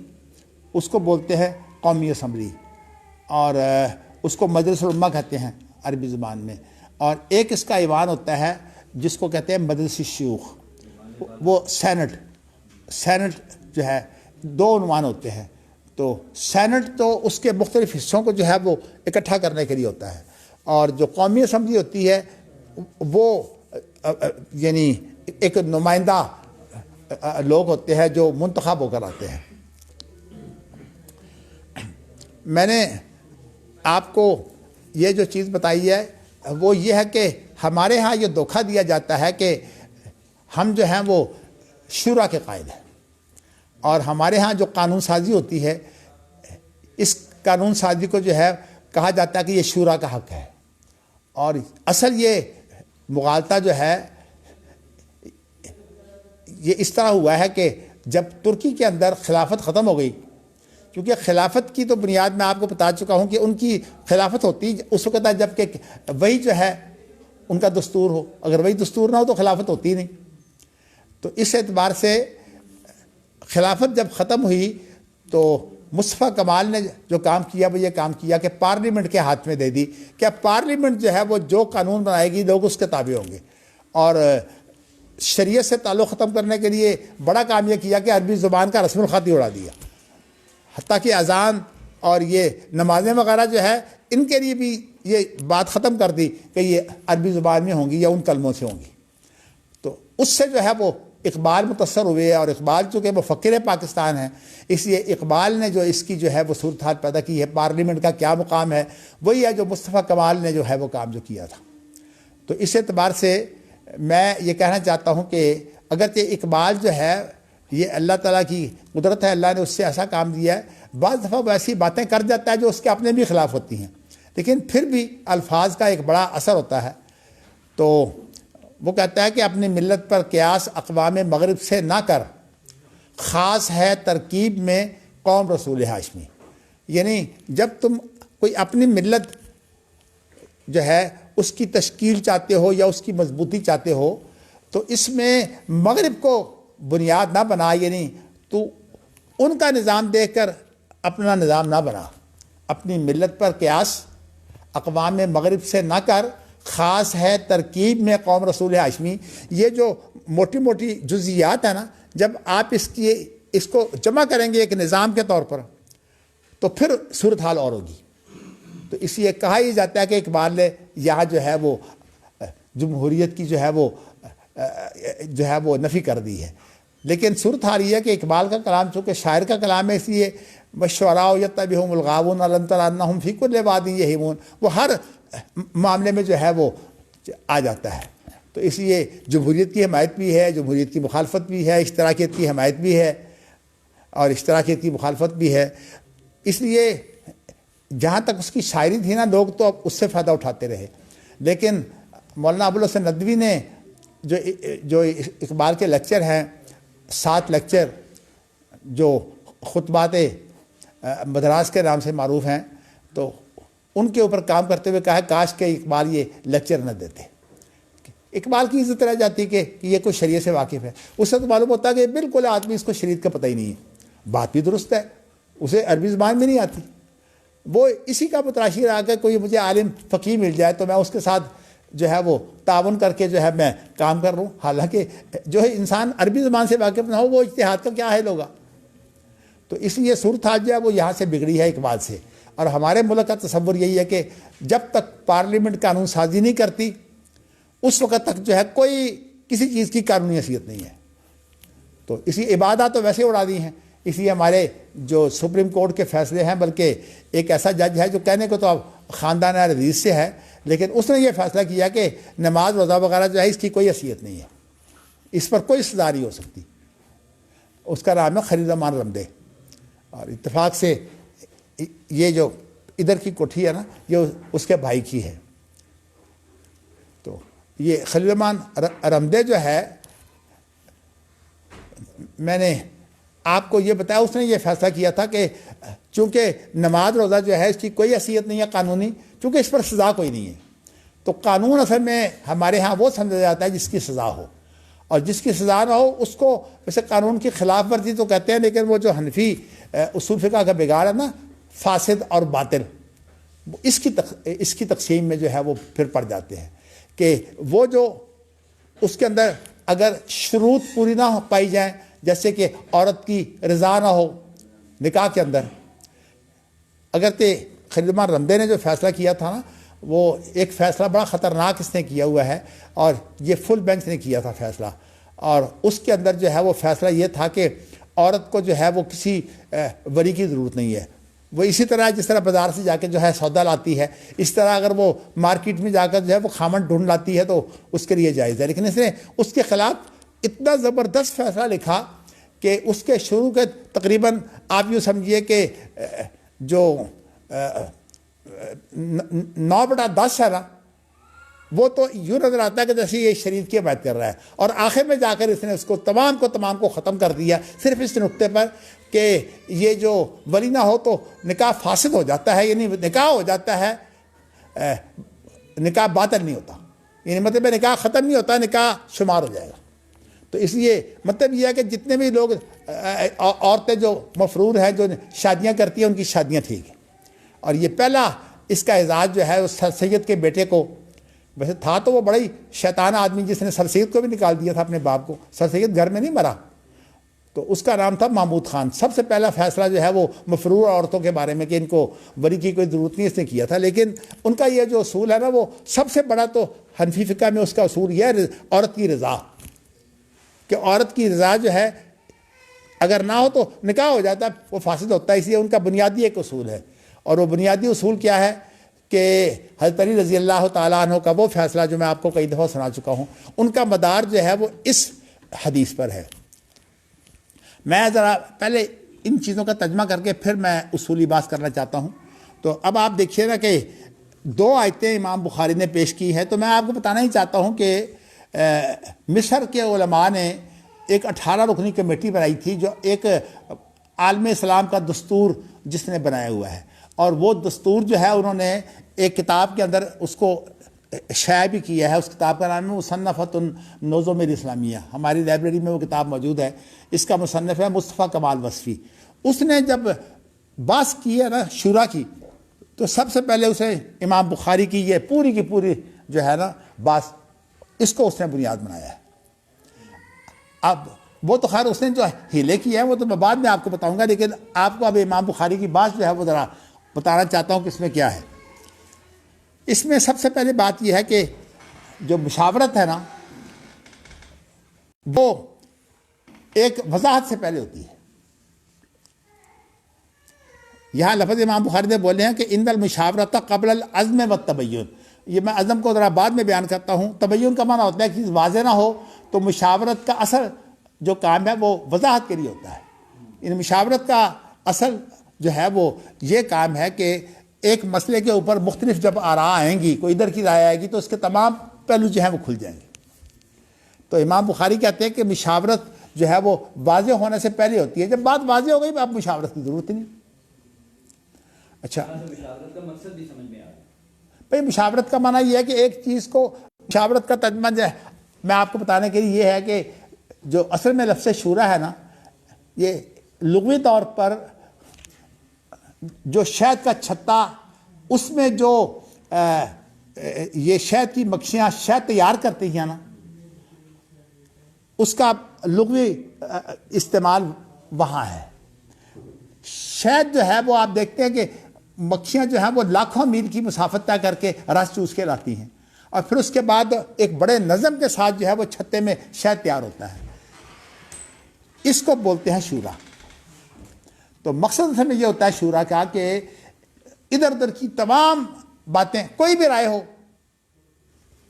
اس کو بولتے ہیں قومی اسمبلی، اور اس کو مجلس الامہ کہتے ہیں عربی زبان میں، اور ایک اس کا ایوان ہوتا ہے جس کو کہتے ہیں مجلس الشیوخ، وہ سینٹ جو ہے، دو عنوان ہوتے ہیں۔ تو سینٹ تو اس کے مختلف حصوں کو جو ہے وہ اکٹھا کرنے کے لیے ہوتا ہے، اور جو قومی اسمبلی ہوتی ہے وہ یعنی ایک نمائندہ لوگ ہوتے ہیں جو منتخب ہو کر آتے ہیں۔ میں نے آپ کو یہ جو چیز بتائی ہے وہ یہ ہے کہ ہمارے ہاں یہ دھوکہ دیا جاتا ہے کہ ہم جو ہیں وہ شورا کے قائل ہیں، اور ہمارے ہاں جو قانون سازی ہوتی ہے، اس قانون سازی کو جو ہے کہا جاتا ہے کہ یہ شورا کا حق ہے، اور اصل یہ مغالطہ جو ہے یہ اس طرح ہوا ہے کہ جب ترکی کے اندر خلافت ختم ہو گئی، کیونکہ خلافت کی تو بنیاد میں آپ کو بتا چکا ہوں کہ ان کی خلافت ہوتی اس وقت ہے جب کہ وہی جو ہے ان کا دستور ہو، اگر وہی دستور نہ ہو تو خلافت ہوتی نہیں۔ تو اس اعتبار سے خلافت جب ختم ہوئی تو مصطفیٰ کمال نے جو کام کیا وہ یہ کام کیا کہ پارلیمنٹ کے ہاتھ میں دے دی کہ پارلیمنٹ جو ہے وہ جو قانون بنائے گی لوگ اس کے تابع ہوں گے، اور شریعت سے تعلق ختم کرنے کے لیے بڑا کام یہ کیا کہ عربی زبان کا رسم الخط ہی اڑا دیا، حتیٰ کہ اذان اور یہ نمازیں وغیرہ جو ہے ان کے لیے بھی یہ بات ختم کر دی کہ یہ عربی زبان میں ہوں گی یا ان کلموں سے ہوں گی۔ تو اس سے جو ہے وہ اقبال متاثر ہوئے، اور اقبال چونکہ مفکر پاکستان ہے، اس لیے اقبال نے جو اس کی جو ہے وہ صورتحال پیدا کی ہے، پارلیمنٹ کا کیا مقام ہے، وہی ہے جو مصطفیٰ کمال نے جو ہے وہ کام جو کیا تھا۔ تو اس اعتبار سے میں یہ کہنا چاہتا ہوں کہ اگرچہ اقبال جو ہے یہ اللہ تعالیٰ کی قدرت ہے، اللہ نے اس سے ایسا کام دیا ہے، بعض دفعہ وہ ایسی باتیں کر جاتا ہے جو اس کے اپنے بھی خلاف ہوتی ہیں، لیکن پھر بھی الفاظ کا ایک بڑا اثر ہوتا ہے۔ تو وہ کہتا ہے کہ اپنی ملت پر قیاس اقوام مغرب سے نہ کر، خاص ہے ترکیب میں قوم رسول ہاشمی۔ یعنی جب تم کوئی اپنی ملت جو ہے اس کی تشکیل چاہتے ہو یا اس کی مضبوطی چاہتے ہو تو اس میں مغرب کو بنیاد نہ بنا، یعنی تو ان کا نظام دیکھ کر اپنا نظام نہ بنا۔ اپنی ملت پر قیاس اقوام مغرب سے نہ کر، خاص ہے ترکیب میں قوم رسول ہاشمی۔ یہ جو موٹی موٹی جزیات ہیں نا، جب آپ اس کو جمع کریں گے ایک نظام کے طور پر تو پھر صورتحال اور ہوگی۔ تو اس لیے کہا ہی جاتا ہے کہ اقبال نے یہاں جو ہے وہ جمہوریت کی جو ہے وہ نفی کر دی ہے، لیکن صورتحال یہ ہے کہ اقبال کا کلام چونکہ شاعر کا کلام ہے، اس لیے مشورہ یتبعہم الغاوون الم تر انہم فی کل واد یہیمون، وہ ہر معاملے میں جو ہے وہ آ جاتا ہے۔ تو اس لیے جمہوریت کی حمایت بھی ہے، جمہوریت کی مخالفت بھی ہے، اشتراکیت کی حمایت بھی ہے اور اشتراکیت کی مخالفت بھی ہے۔ اس لیے جہاں تک اس کی شاعری تھی نا، لوگ تو اب اس سے فائدہ اٹھاتے رہے، لیکن مولانا ابوالحسن ندوی نے جو اقبال کے لیکچر ہیں 7 لیکچر جو خطبات مدراس کے نام سے معروف ہیں، تو ان کے اوپر کام کرتے ہوئے کہا کاش کہ اقبال یہ لیکچر نہ دیتے، اقبال کی عزت رہ جاتی کہ یہ کوئی شریعت سے واقف ہے۔ اس سے تو معلوم ہوتا ہے کہ بالکل آدمی اس کو شریعت کا پتہ ہی نہیں ہے، بات بھی درست ہے، اسے عربی زبان میں نہیں آتی، وہ اسی کا متراشی رہا کہ کوئی مجھے عالم فقیہ مل جائے تو میں اس کے ساتھ جو ہے وہ تعاون کر کے جو ہے میں کام کر رہا ہوں، حالانکہ جو ہے انسان عربی زبان سے واقف نہ ہو وہ اجتہاد کا کیا حل ہوگا۔ تو اس لیے صورتحال جو ہے وہ یہاں سے بگڑی ہے اقبال سے، اور ہمارے ملک کا تصور یہی ہے کہ جب تک پارلیمنٹ قانون سازی نہیں کرتی اس وقت تک جو ہے کوئی کسی چیز کی قانونی حیثیت نہیں ہے۔ تو اسی عبادات تو ویسے اڑا دی ہیں، اس لیے ہمارے جو سپریم کورٹ کے فیصلے ہیں، بلکہ ایک ایسا جج ہے جو کہنے کو تو اب خاندان عزیز سے ہے، لیکن اس نے یہ فیصلہ کیا کہ نماز روزہ وغیرہ جو ہے اس کی کوئی حیثیت نہیں ہے، اس پر کوئی سزا نہیں ہو سکتی. اس کا نام ہے خلیل الرحمان رمدے. اور اتفاق سے یہ جو ادھر کی کوٹھی ہے نا، یہ اس کے بھائی کی ہے. تو یہ خلیل الرحمان رمدے جو ہے، میں نے آپ کو یہ بتایا، اس نے یہ فیصلہ کیا تھا کہ چونکہ نماز روزہ جو ہے اس کی کوئی حیثیت نہیں ہے قانونی، چونکہ اس پر سزا کوئی نہیں ہے، تو قانون اصل میں ہمارے ہاں وہ سمجھا جاتا ہے جس کی سزا ہو، اور جس کی سزا نہ ہو اس کو ویسے قانون کی خلاف ورزی تو کہتے ہیں، لیکن وہ جو حنفی اصول فقہ کا بگاڑ ہے نا، فاسد اور باطل، اس کی تقسیم میں جو ہے وہ پھر پڑ جاتے ہیں کہ وہ جو اس کے اندر اگر شروط پوری نہ پائی جائیں، جیسے کہ عورت کی رضا نہ ہو نکاح کے اندر. اگرچہ خلیل الرحمان رمدے نے جو فیصلہ کیا تھا نا، وہ ایک فیصلہ بڑا خطرناک اس نے کیا ہوا ہے، اور یہ فل بینچ نے کیا تھا فیصلہ، اور اس کے اندر جو ہے وہ فیصلہ یہ تھا کہ عورت کو جو ہے وہ کسی ولی کی ضرورت نہیں ہے. وہ اسی طرح جس طرح بازار سے جا کے جو ہے سودا لاتی ہے، اس طرح اگر وہ مارکیٹ میں جا کر جو ہے وہ خامن ڈھونڈ لاتی ہے تو اس کے لیے جائز ہے. لیکن اس نے اس کے خلاف اتنا زبردست فیصلہ لکھا کہ اس کے شروع کے تقریباً آپ یوں سمجھیے کہ جو 9/10 ہے نا، وہ تو یوں نظر آتا ہے کہ جیسے یہ شریعت کی حمایت کر رہا ہے، اور آخر میں جا کر اس نے اس کو تمام کو ختم کر دیا صرف اس نقطے پر کہ یہ جو ولی نہ ہو تو نکاح فاسد ہو جاتا ہے، یعنی نکاح ہو جاتا ہے، نکاح باطل نہیں ہوتا، یعنی مطلب نکاح ختم نہیں ہوتا، نکاح شمار ہو جائے گا. تو اس لیے مطلب یہ ہے کہ جتنے بھی لوگ عورتیں جو مفرور ہیں جو شادیاں کرتی ہیں ان کی شادیاں ٹھیک ہیں. اور یہ پہلا اس کا اعزاز جو ہے اس سر سید کے بیٹے کو، ویسے تھا تو وہ بڑا ہی شیطان آدمی جس نے سر سید کو بھی نکال دیا تھا اپنے باپ کو. سر سید گھر میں نہیں مرا، تو اس کا نام تھا محمود خان. سب سے پہلا فیصلہ جو ہے وہ مفرور عورتوں کے بارے میں کہ ان کو ولی کی کوئی ضرورت نہیں اس نے کیا تھا. لیکن ان کا یہ جو اصول ہے نا، وہ سب سے بڑا تو حنفی فقہ میں اس کا اصول یہ ہے عورت کی رضا، کہ عورت کی رضا جو ہے اگر نہ ہو تو نکاح ہو جاتا ہے، وہ فاسد ہوتا ہے. اس لیے ان کا بنیادی ایک اصول ہے، اور وہ بنیادی اصول کیا ہے کہ حضرت علی رضی اللہ تعالیٰ عنہ کا وہ فیصلہ جو میں آپ کو کئی دفعہ سنا چکا ہوں، ان کا مدار جو ہے وہ اس حدیث پر ہے. میں ذرا پہلے ان چیزوں کا ترجمہ کر کے پھر میں اصولی بات کرنا چاہتا ہوں. تو اب آپ دیکھیے نا کہ 2 آیتیں امام بخاری نے پیش کی ہیں. تو میں آپ کو بتانا ہی چاہتا ہوں کہ مصر کے علماء نے ایک 18 رکنی کمیٹی بنائی تھی، جو ایک عالم اسلام کا دستور جس نے بنایا ہوا ہے، اور وہ دستور جو ہے انہوں نے ایک کتاب کے اندر اس کو شائع بھی کیا ہے. اس کتاب کا نام ہے مصنفۃ النظم الاسلامیہ. ہماری لائبریری میں وہ کتاب موجود ہے. اس کا مصنف ہے مصطفیٰ کمال وصفی. اس نے جب بحث کی ہے نا شورا کی، تو سب سے پہلے اسے امام بخاری کی یہ پوری کی پوری جو ہے نا بحث، اس کو اس نے بنیاد بنایا ہے. اب وہ تو خیر اس نے جو ہیلے کی ہے وہ تو میں بعد میں آپ کو بتاؤں گا، لیکن آپ کو اب امام بخاری کی بات جو ہے وہ ذرا بتانا چاہتا ہوں کہ اس میں کیا ہے. اس میں سب سے پہلے بات یہ ہے کہ جو مشاورت ہے نا، وہ ایک وضاحت سے پہلے ہوتی ہے. یہاں لفظ امام بخاری نے بولے ہیں کہ ان المشاورت قبل العزم والتبین. یہ میں عزم کو ذرا بعد میں بیان کرتا ہوں. تبین کا معنی ہوتا ہے کہ واضح نہ ہو، تو مشاورت کا اصل جو کام ہے وہ وضاحت کے لیے ہوتا ہے. ان مشاورت کا اصل جو ہے وہ یہ کام ہے کہ ایک مسئلے کے اوپر مختلف جب آراء آئیں گی، کوئی ادھر کی رائے آئے گی، تو اس کے تمام پہلو جو ہیں وہ کھل جائیں گے. تو امام بخاری کہتے ہیں کہ مشاورت جو ہے وہ واضح ہونے سے پہلے ہوتی ہے. جب بات واضح ہو گئی اب مشاورت کی ضرورت نہیں. اچھا، مشاورت کا مقصد بھی سمجھ میں آ گیا. بھائی مشاورت کا معنی یہ ہے کہ ایک چیز کو، مشاورت کا ترجمہ جو ہے میں آپ کو بتانے کے لیے یہ ہے کہ جو اصل میں لفظ شورا ہے نا، یہ لغوی طور پر جو شہد کا چھتا، اس میں جو یہ شہد کی مکھیاں شہد تیار کرتی ہیں نا، اس کا لغوی استعمال وہاں ہے. شہد جو ہے وہ آپ دیکھتے ہیں کہ مکھیاں جو ہیں وہ لاکھوں میل کی مسافت طے کر کے رس چوس کے لاتی ہیں، اور پھر اس کے بعد ایک بڑے نظم کے ساتھ جو ہے وہ چھتے میں شہد تیار ہوتا ہے. اس کو بولتے ہیں شورا. تو مقصد اصل میں یہ ہوتا ہے شورا کا کہ ادھر ادھر کی تمام باتیں، کوئی بھی رائے ہو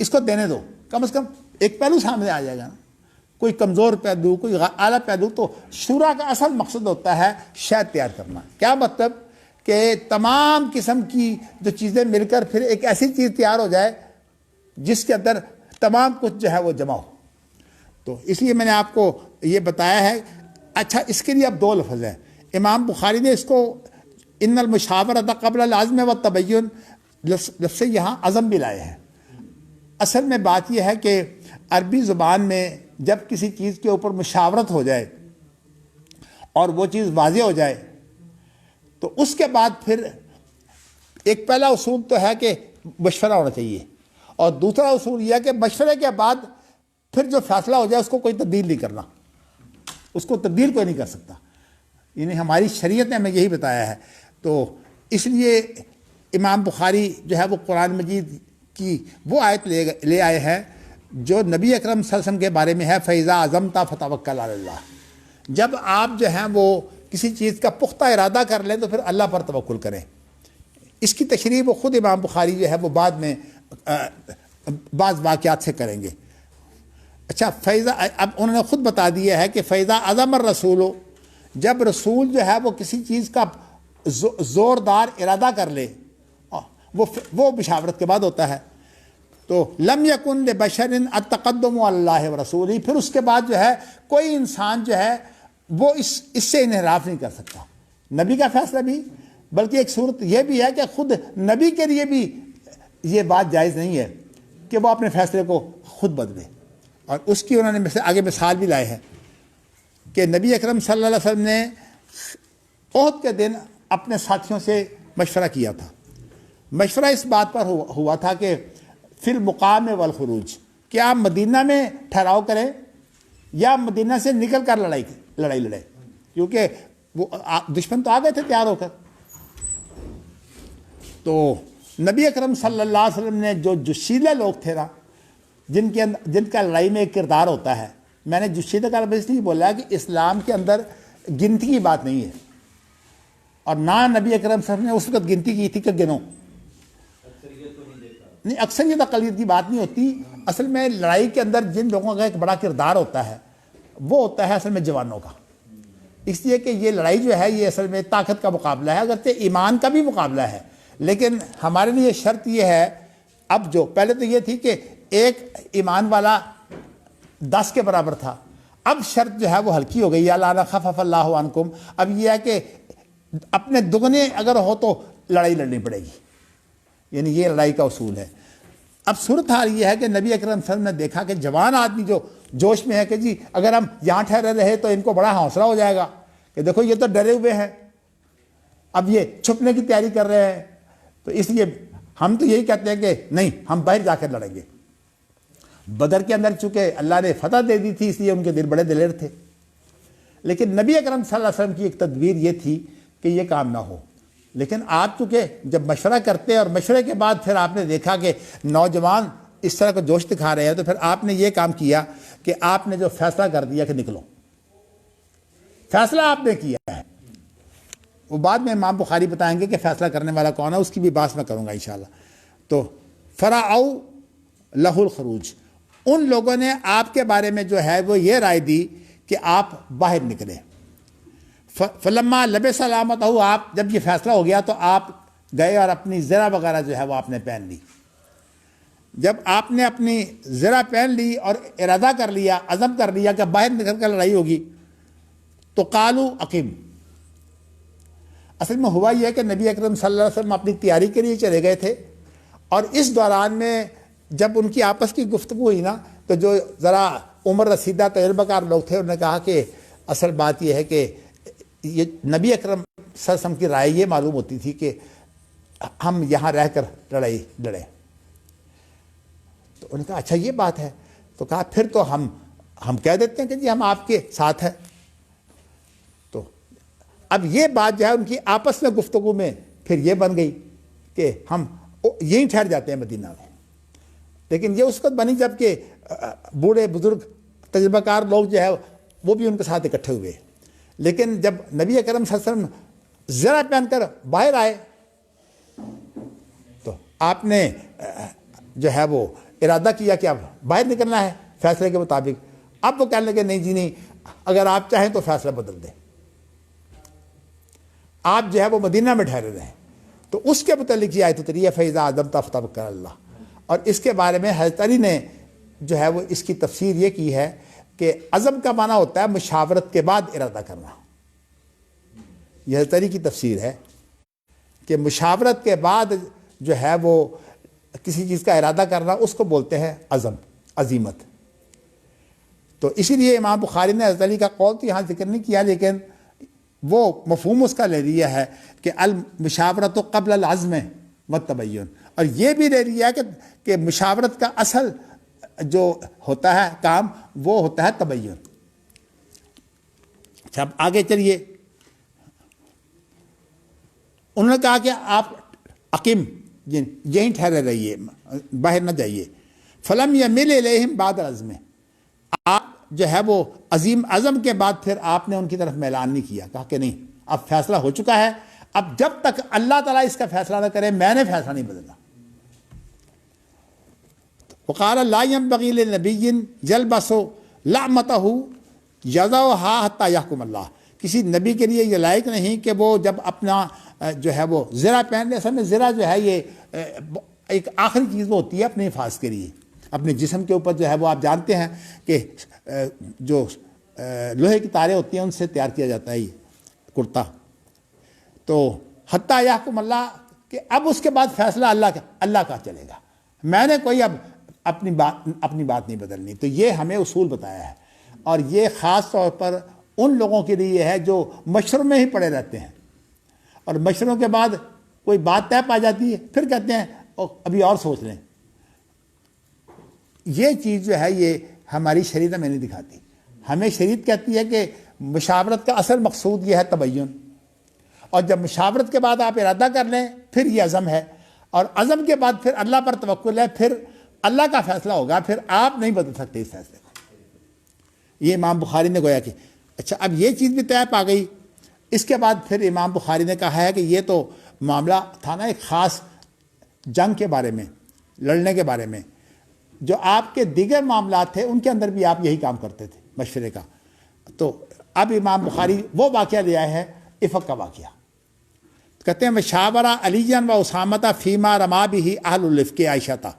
اس کو دینے دو، کم از کم ایک پہلو سامنے آ جائے گا نا، کوئی کمزور پہلو، کوئی اعلیٰ پہلو۔ تو شورا کا اصل مقصد ہوتا ہے شہد تیار کرنا۔ کیا مطلب کہ تمام قسم کی جو چیزیں مل کر پھر ایک ایسی چیز تیار ہو جائے جس کے اندر تمام کچھ جو ہے وہ جمع ہو۔ تو اس لیے میں نے آپ کو یہ بتایا ہے۔ اچھا، اس کے لیے اب دو لفظ ہیں۔ امام بخاری نے اس کو ان المشاورۃ قبل العزم والتبین لفظ سے یہاں عزم بھی لائے ہیں۔ اصل میں بات یہ ہے کہ عربی زبان میں جب کسی چیز کے اوپر مشاورت ہو جائے اور وہ چیز واضح ہو جائے تو اس کے بعد پھر ایک پہلا اصول تو ہے کہ مشورہ ہونا چاہیے، اور دوسرا اصول یہ ہے کہ مشورے کے بعد پھر جو فیصلہ ہو جائے اس کو کوئی تبدیل نہیں کرنا، اس کو تبدیل کوئی نہیں کر سکتا۔ یعنی ہماری شریعت نے ہمیں یہی بتایا ہے۔ تو اس لیے امام بخاری جو ہے وہ قرآن مجید کی وہ آیت لے آئے ہیں جو نبی اکرم صلی اللہ علیہ وسلم کے بارے میں ہے، فَإِذَا عَزَمْتَ فَتَوَكَّلْ عَلَى اللَّهِ۔ جب آپ جو ہیں وہ کسی چیز کا پختہ ارادہ کر لیں تو پھر اللہ پر توکل کریں۔ اس کی تشریح وہ خود امام بخاری جو ہے وہ بعد میں بعض واقعات سے کریں گے۔ اچھا، اب انہوں نے خود بتا دیا ہے کہ فَإِذَا عَزَمَ الرَّسُولُ، جب رسول جو ہے وہ کسی چیز کا زوردار ارادہ کر لے، وہ مشاورت کے بعد ہوتا ہے۔ تو لم یکن لبشر التقدم علی اللہ ورسولہ، پھر اس کے بعد جو ہے کوئی انسان جو ہے وہ اس سے انحراف نہیں کر سکتا، نبی کا فیصلہ بھی، بلکہ ایک صورت یہ بھی ہے کہ خود نبی کے لیے بھی یہ بات جائز نہیں ہے کہ وہ اپنے فیصلے کو خود بدلے۔ اور اس کی انہوں نے آگے مثال بھی لائے ہیں کہ نبی اکرم صلی اللہ علیہ وسلم نے احد کے دن اپنے ساتھیوں سے مشورہ کیا تھا۔ مشورہ اس بات پر ہوا تھا کہ فی المقام والخروج، کہ آپ مدینہ میں ٹھہراؤ کریں یا مدینہ سے نکل کر لڑائی لڑیں، کیونکہ وہ دشمن تو آ گئے تھے تیار ہو کر۔ تو نبی اکرم صلی اللہ علیہ وسلم نے جو جوشیلے لوگ تھے نا، جن کا لڑائی میں ایک کردار ہوتا ہے، میں نے جوشیلے کا لفظ نہیں بولا کہ اسلام کے اندر گنتی کی بات نہیں ہے، اور نہ نبی اکرم صلی اللہ علیہ وسلم نے اس وقت گنتی کی تھی کہ گنو نہیں، اکثریت اقلیت کی بات نہیں ہوتی۔ اصل میں لڑائی کے اندر جن لوگوں کا ایک بڑا کردار ہوتا ہے وہ ہوتا ہے اصل میں جوانوں کا، اس لیے کہ یہ لڑائی جو ہے یہ اصل میں طاقت کا مقابلہ ہے، اگرچہ ایمان کا بھی مقابلہ ہے، لیکن ہمارے لیے شرط یہ ہے، اب جو پہلے تو یہ تھی کہ ایک ایمان والا 10 کے برابر تھا، اب شرط جو ہے وہ ہلکی ہو گئی، اللہ خفف اللہ عنکم، اب یہ ہے کہ اپنے دگنے اگر ہو تو لڑائی لڑنی پڑے گی، یعنی یہ لڑائی کا اصول ہے۔ اب صورتحال یہ ہے کہ نبی اکرم صلی اللہ علیہ وسلم نے دیکھا کہ جوان آدمی جو جوش میں ہے کہ جی اگر ہم یہاں ٹھہرے رہے تو ان کو بڑا حوصلہ ہو جائے گا کہ دیکھو یہ تو ڈرے ہوئے ہیں، اب یہ چھپنے کی تیاری کر رہے ہیں، تو اس لیے ہم تو یہی کہتے ہیں کہ نہیں، ہم باہر جا کر لڑیں گے۔ بدر کے اندر چونکہ اللہ نے فتح دے دی تھی اس لیے ان کے دل بڑے دلیر تھے، لیکن نبی اکرم صلی اللہ علیہ وسلم کی ایک تدبیر یہ تھی کہ یہ کام نہ ہو۔ لیکن آپ چونکہ جب مشورہ کرتے اور مشورے کے بعد پھر آپ نے دیکھا کہ نوجوان اس طرح کا جوش دکھا رہے ہیں، تو پھر آپ نے یہ کام کیا کہ آپ نے جو فیصلہ کر دیا کہ نکلو، فیصلہ آپ نے کیا ہے۔ وہ بعد میں امام بخاری بتائیں گے کہ فیصلہ کرنے والا کون ہے، اس کی بھی بات میں کروں گا انشاءاللہ۔ تو فرعوا لہ الخروج، ان لوگوں نے آپ کے بارے میں جو ہے وہ یہ رائے دی کہ آپ باہر نکلیں۔ فلما لبس علامتہ، آپ جب یہ فیصلہ ہو گیا تو آپ گئے اور اپنی زرہ وغیرہ جو ہے وہ آپ نے پہن لی۔ جب آپ نے اپنی زرہ پہن لی اور ارادہ کر لیا، عزم کر لیا کہ باہر نکل کر لڑائی ہوگی، تو قالوا اقیم، اصل میں ہوا یہ ہے کہ نبی اکرم صلی اللہ علیہ وسلم اپنی تیاری کے لیے چلے گئے تھے، اور اس دوران میں جب ان کی آپس کی گفتگو ہوئی نا، تو جو ذرا عمر رسیدہ تجربہ کار لوگ تھے انہوں نے کہا کہ اصل بات یہ ہے کہ یہ نبی اکرم صلی اللہ علیہ وسلم کی رائے یہ معلوم ہوتی تھی کہ ہم یہاں رہ کر لڑیں۔ تو انہوں نے کہا اچھا یہ بات ہے، تو کہا پھر تو ہم کہہ دیتے ہیں کہ جی ہم آپ کے ساتھ ہیں۔ تو اب یہ بات جو ہے ان کی آپس میں گفتگو میں پھر یہ بن گئی کہ ہم یہیں ٹھہر جاتے ہیں مدینہ میں، لیکن یہ اس وقت بنی جب کہ بوڑھے بزرگ تجربہ کار لوگ جو ہے وہ بھی ان کے ساتھ اکٹھے ہوئے۔ لیکن جب نبی اکرم صلی اللہ علیہ وسلم ذرا پہن کر باہر آئے تو آپ نے جو ہے وہ ارادہ کیا کہ اب باہر نکلنا ہے فیصلے کے مطابق. اب وہ کہنے لگے نہیں جی نہیں, اگر آپ چاہیں تو فیصلہ بدل دیں, آپ جو ہے وہ مدینہ میں ٹھہرے رہیں. تو اس کے متعلق یہ آیت اتری ہے فَإِذَا عَزَمْتَ فَتَوَكَّلْ عَلَى اللَّهِ. اور اس کے بارے میں حضرت علی نے جو ہے وہ اس کی تفسیر یہ کی ہے کہ عزم کا معنی ہوتا ہے مشاورت کے بعد ارادہ کرنا. یہ حضرت علی کی تفسیر ہے کہ مشاورت کے بعد جو ہے وہ کسی چیز کا ارادہ کرنا, اس کو بولتے ہیں عزم, عزیمت. تو اسی لیے امام بخاری نے حضرت علی کا قول تو یہاں ذکر نہیں کیا, لیکن وہ مفہوم اس کا لے لیا ہے کہ المشاورت قبل العزم والتبین, اور یہ بھی لے لیا کہ مشاورت کا اصل جو ہوتا ہے کام وہ ہوتا ہے تبین. اچھا اب آگے چلیے. انہوں نے کہا کہ آپ اقیم یہیں ٹھہرے رہیے, باہر نہ جائیے. فلم یمل الیہم بعد العزم, آپ جو ہے وہ عظیم عزم کے بعد پھر آپ نے ان کی طرف میلان نہیں کیا, کہا کہ نہیں اب فیصلہ ہو چکا ہے, اب جب تک اللہ تعالیٰ اس کا فیصلہ نہ کرے میں نے فیصلہ نہیں بدلنا. وقال لا ينبغي لنبي يلبس لعمته يضعها حتى يحكم اللہ. کسی نبی کے لیے یہ لائق نہیں کہ وہ جب اپنا جو ہے وہ زرہ پہن لے. اصل میں زرہ جو ہے یہ ایک آخری چیز وہ ہوتی ہے اپنے حفاظ کے لیے, اپنے جسم کے اوپر جو ہے وہ آپ جانتے ہیں کہ جو لوہے کی تاریں ہوتی ہیں ان سے تیار کیا جاتا ہے یہ کرتا. تو حتیٰ یحکم اللہ کہ اب اس کے بعد فیصلہ اللہ کا چلے گا, میں نے کوئی اب اپنی بات نہیں بدلنی. تو یہ ہمیں اصول بتایا ہے, اور یہ خاص طور پر ان لوگوں کے لیے ہے جو مشوروں میں ہی پڑے رہتے ہیں, اور مشوروں کے بعد کوئی بات طے پا جاتی ہے پھر کہتے ہیں ابھی اور سوچ لیں. یہ چیز جو ہے یہ ہماری شریعت میں نہیں دکھاتی. ہمیں شریعت کہتی ہے کہ مشاورت کا اصل مقصود یہ ہے تبین, اور جب مشاورت کے بعد آپ ارادہ کر لیں پھر یہ عزم ہے, اور عزم کے بعد پھر اللہ پر توکل ہے, پھر اللہ کا فیصلہ ہوگا, پھر آپ نہیں بدل سکتے اس فیصلے کو. یہ امام بخاری نے گویا کہ اچھا اب یہ چیز بھی طے پا گئی. اس کے بعد پھر امام بخاری نے کہا ہے کہ یہ تو معاملہ تھا نا ایک خاص جنگ کے بارے میں, لڑنے کے بارے میں. جو آپ کے دیگر معاملات تھے ان کے اندر بھی آپ یہی کام کرتے تھے مشورے کا. تو اب امام بخاری وہ واقعہ لے آئے ہیں, افق کا واقعہ. کہتے ہیں مشاورہ علی و اسامہ فیما رما بھی اہل الفق عائشہ تھا,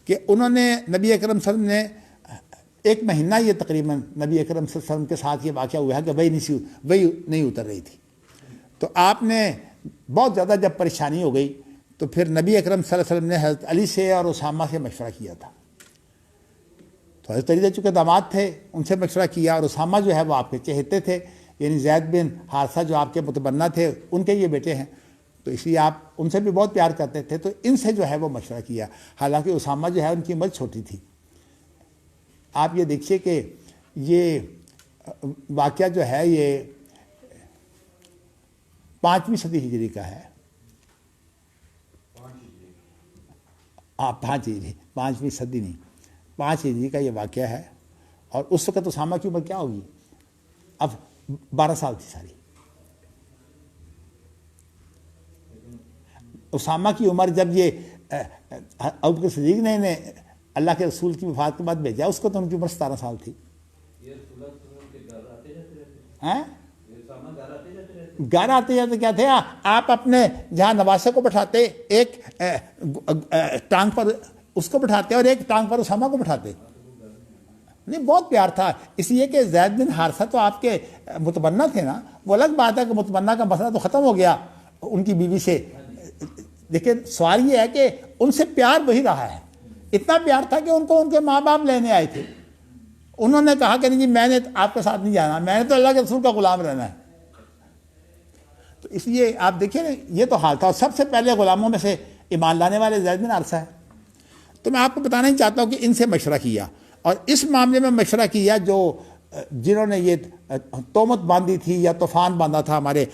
کہ انہوں نے نبی اکرم صلی اللہ علیہ وسلم نے ایک مہینہ یہ تقریباً نبی اکرم صلی اللہ علیہ وسلم کے ساتھ یہ واقعہ ہوا ہے کہ وہی نہیں اتر رہی تھی. تو آپ نے بہت زیادہ جب پریشانی ہو گئی تو پھر نبی اکرم صلی اللہ علیہ وسلم نے حضرت علی سے اور اسامہ سے مشورہ کیا تھا. تو حضرت علی چونکہ داماد تھے ان سے مشورہ کیا, اور اسامہ جو ہے وہ آپ کے چہیتے تھے, یعنی زید بن حارثہ جو آپ کے متبنہ تھے ان کے یہ بیٹے ہیں, تو اس لیے آپ ان سے بھی بہت پیار کرتے تھے. تو ان سے جو ہے وہ مشورہ کیا, حالانکہ اسامہ جو ہے ان کی عمر چھوٹی تھی. آپ یہ دیکھیے کہ یہ واقعہ جو ہے یہ 5ویں صدی ہجری کا ہے. 5 ہجری, 5ویں صدی نہیں, 5 ہجری کا یہ واقعہ ہے. اور اس وقت اسامہ کی عمر کیا ہوگی, اب 12 سال تھی ساری. اسامہ کی عمر جب یہ ابوبکر صدیق نے اللہ کے رسول کی وفات کے بعد بھیجا اس کو تو ان کی عمر 17 سال تھی. گھر آتے جاتے کیا تھے, آپ اپنے جہاں نواسے کو بٹھاتے ایک ٹانگ پر اس کو بٹھاتے اور ایک ٹانگ پر اسامہ کو بٹھاتے. نہیں بہت پیار تھا, اس لیے کہ زید بن حارثہ تو آپ کے متبنہ تھے نا. وہ الگ بات ہے کہ متبنہ کا مسئلہ تو ختم ہو گیا ان کی بیوی سے, لیکن سوال یہ ہے کہ ان سے پیار وہی رہا ہے. اتنا پیار تھا کہ ان کو ان کے ماں باپ لینے آئے تھے. انہوں نے کہا کہ نہیں جی میں نے آپ کے ساتھ نہیں جانا, میں نے تو اللہ کے رسول کا غلام رہنا ہے. تو اس لیے آپ دیکھیں نا یہ تو حال تھا. اور سب سے پہلے غلاموں میں سے ایمان لانے والے زید بن حارثہ ہے. تو میں آپ کو بتانا ہی چاہتا ہوں کہ ان سے مشورہ کیا, اور اس معاملے میں مشورہ کیا جو جنہوں نے یہ تہمت باندھی تھی یا طوفان باندھا تھا. ہمارے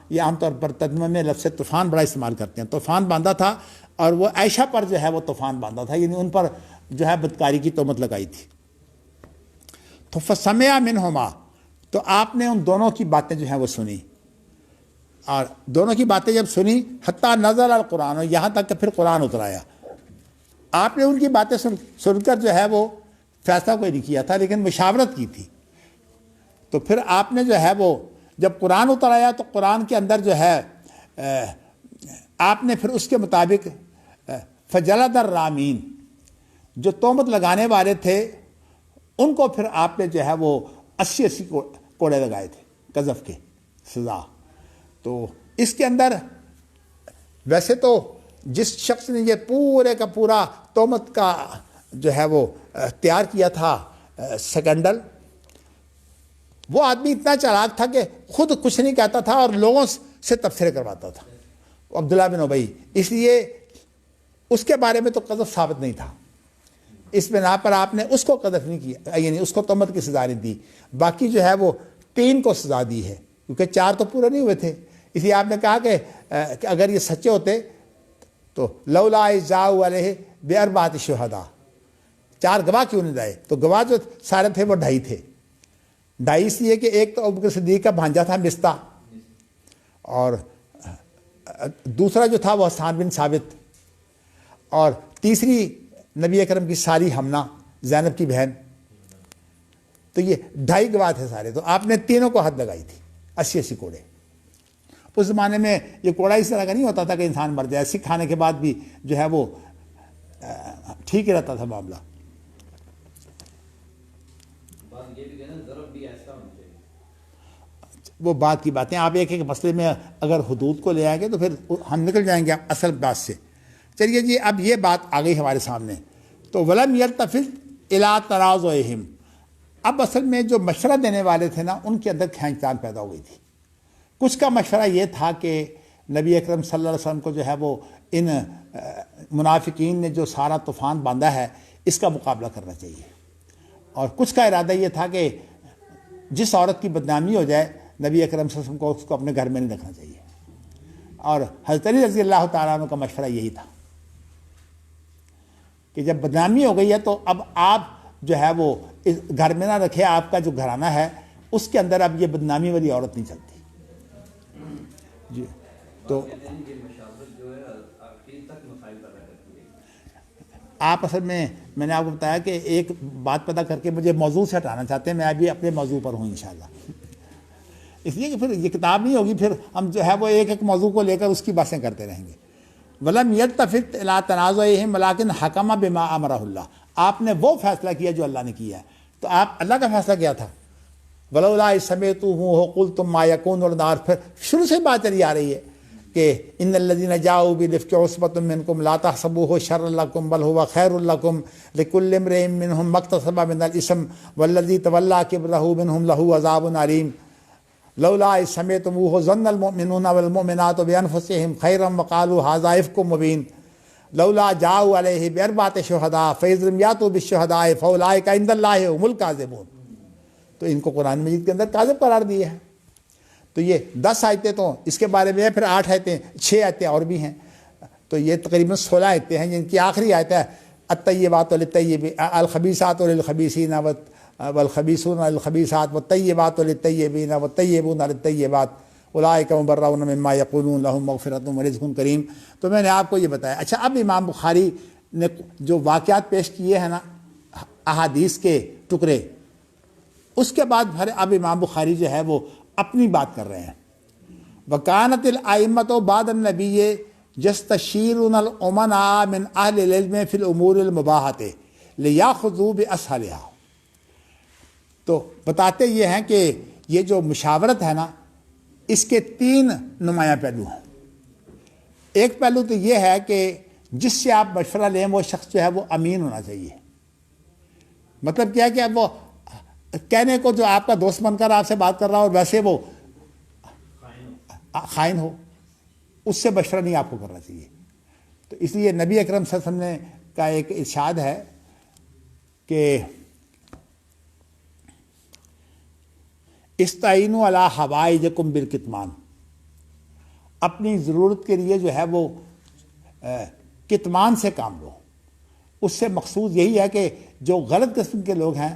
یہ عام طور پر ترجمے میں لفظ طوفان بڑا استعمال کرتے ہیں. طوفان باندھا تھا, اور وہ عائشہ پر جو ہے وہ طوفان باندھا تھا, یعنی ان پر جو ہے بدکاری کی تہمت لگائی تھی. تو فسمع منہما, تو آپ نے ان دونوں کی باتیں جو ہیں وہ سنی. اور دونوں کی باتیں جب سنی حتیٰ نزل القرآن، یہاں تک کہ پھر قرآن اتر آیا. آپ نے ان کی باتیں سن کر جو ہے وہ فیصلہ کوئی نہیں کیا تھا لیکن مشاورت کی تھی. تو پھر آپ نے جو ہے وہ جب قرآن اتر آیا تو قرآن کے اندر جو ہے آپ نے پھر اس کے مطابق فجلد الرامین، جو تہمت لگانے والے تھے ان کو پھر آپ نے جو ہے وہ 80 کوڑے لگائے تھے قذف کے سزا. تو اس کے اندر ویسے تو جس شخص نے یہ پورے کا پورا تہمت کا جو ہے وہ تیار کیا تھا سکندل، وہ آدمی اتنا چالاک تھا کہ خود کچھ نہیں کہتا تھا اور لوگوں سے تبصرے کرواتا تھا، عبداللہ بن ابی. اس لیے اس کے بارے میں تو قذف ثابت نہیں تھا، اس بنا پر آپ نے اس کو قذف نہیں کیا، یعنی اس کو تہمت کی سزا نہیں دی. باقی جو ہے وہ 3 کو سزا دی ہے کیونکہ 4 تو پورے نہیں ہوئے تھے. اس لیے آپ نے کہا کہ اگر یہ سچے ہوتے تو لولا اذ جاءوا علیہ باربعۃ شہداء، 4 گواہ کیوں نہیں لائے؟ تو گواہ جو سارے تھے وہ 2.5 تھے. 2.5 اس لیے کہ ایک تو ابوبکر صدیق کا بھانجا تھا مستہ، اور دوسرا جو تھا وہ حسان بن ثابت، اور تیسری نبی اکرم کی ساری حمنہ زینب کی بہن. تو یہ 2.5 گواہ تھے سارے. تو آپ نے تینوں کو حد لگائی تھی 80 کوڑے. اس زمانے میں یہ کوڑا اس طرح کا نہیں ہوتا تھا کہ انسان مر جائے، سکھ کھانے کے بعد بھی جو ہے وہ ٹھیک ہی رہتا تھا معاملہ. بات یہ بھی ہے نا، ضرب بھی ایسا ہونا چاہیے. وہ بات کی باتیں آپ ایک مسئلے میں اگر حدود کو لے آئیں گے تو پھر ہم نکل جائیں گے اصل بات سے. چلیے جی، اب یہ بات آ گئی ہمارے سامنے. تو ولم یلتفت الی تنازعہم، اب اصل میں جو مشورہ دینے والے تھے نا ان کے اندر کھینچ تان پیدا ہو گئی تھی. کچھ کا مشورہ یہ تھا کہ نبی اکرم صلی اللہ علیہ وسلم کو جو ہے وہ ان منافقین نے جو سارا طوفان باندھا ہے اس کا مقابلہ کرنا چاہیے. اور کچھ کا ارادہ یہ تھا کہ جس عورت کی بدنامی ہو جائے نبی اکرم صلی اللہ علیہ وسلم کو اس کو اپنے گھر میں نہیں رکھنا چاہیے. اور حضرت علی رضی اللہ تعالیٰ عنہ کا مشورہ یہی تھا کہ جب بدنامی ہو گئی ہے تو اب آپ جو ہے وہ گھر میں نہ رکھے، آپ کا جو گھرانہ ہے اس کے اندر اب یہ بدنامی والی عورت نہیں چلتی. جی تو یہ مشاورت جو ہے آخر تک مسائل پیدا کرتی ہے. آپ اصل میں نے آپ کو بتایا کہ ایک بات پتہ کر کے مجھے موضوع سے ہٹانا چاہتے ہیں. میں ابھی اپنے موضوع پر ہوں انشاءاللہ، اس لیے کہ پھر یہ کتاب نہیں ہوگی، پھر ہم جو ہے وہ ایک موضوع کو لے کر اس کی باتیں کرتے رہیں گے. ولم یلتفت الی تنازعہم ولکن حکم بما امرہ اللہ، آپ نے وہ فیصلہ کیا جو اللہ نے کیا ہے. تو آپ اللہ کا فیصلہ کیا تھا؟ ولولا اذ سمعتموہ قلتم ما یکون لنا، پھر شروع سے بات چلی آ رہی ہے کہ ان الذین جاؤوا بالافک عصبۃ منکم لا تحسبوہ شرا لکم بل هو خیر لکم لکل امرئ منہم ما اکتسب من الاثم والذی تولی کبرہ منہم لہ عذاب علیم. لولا اذ سمعتموہ ظن المؤمنون والمؤمنات بانفسہم خیرا وقالوا ھذا افک مبین لولا جاؤوا علیہ باربعۃ شہداء فاذ لم یأتوا بالشہداء فاولئک عند اللہ ھم الکاذبون. تو ان کو قرآن مجید کے اندر کاذب قرار دیا ہے. تو یہ 10 آیتیں تو اس کے بارے میں ہے، پھر 8 آیتیں 6 آیتیں اور بھی ہیں. تو یہ تقریباً 16 آیتیں ہیں جن کی آخری آیت ہے الطیبات للطیبین الخبیثات للخبیثین والخبیثون للخبیثات والطیبات للطیبین والطیبون للطیبات اولئک مبرؤون مما یقولون لهم مغفرۃ ورزق کریم. تو میں نے آپ کو یہ بتایا. اچھا، اب امام بخاری نے جو واقعات پیش کیے ہیں نا، احادیث کے ٹکڑے، اس کے بعد پھر اب امام بخاری جو ہے وہ اپنی بات کر رہے ہیں. وکانت الائمۃ بعد النبی یستشیرون الامناء من اہل العلم فی الامور المباحۃ لیاخذوا باسہلھا. تو بتاتے یہ ہیں کہ یہ جو مشاورت ہے نا اس کے 3 نمایاں پہلو ہیں. ایک پہلو تو یہ ہے کہ جس سے آپ مشورہ لیں وہ شخص جو ہے وہ امین ہونا چاہیے. مطلب کیا ہے کہ اب وہ کہنے کو جو آپ کا دوست بن کر آپ سے بات کر رہا ہو اور ویسے وہ خائن ہو، اس سے مشورہ نہیں آپ کو کرنا چاہیے. تو اس لیے نبی اکرم صلی اللہ علیہ وسلم کا ایک ارشاد ہے کہ استعینوا علی حوائجکم بالکتمان، اپنی ضرورت کے لیے جو ہے وہ کتمان سے کام لو. اس سے مقصود یہی ہے کہ جو غلط قسم کے لوگ ہیں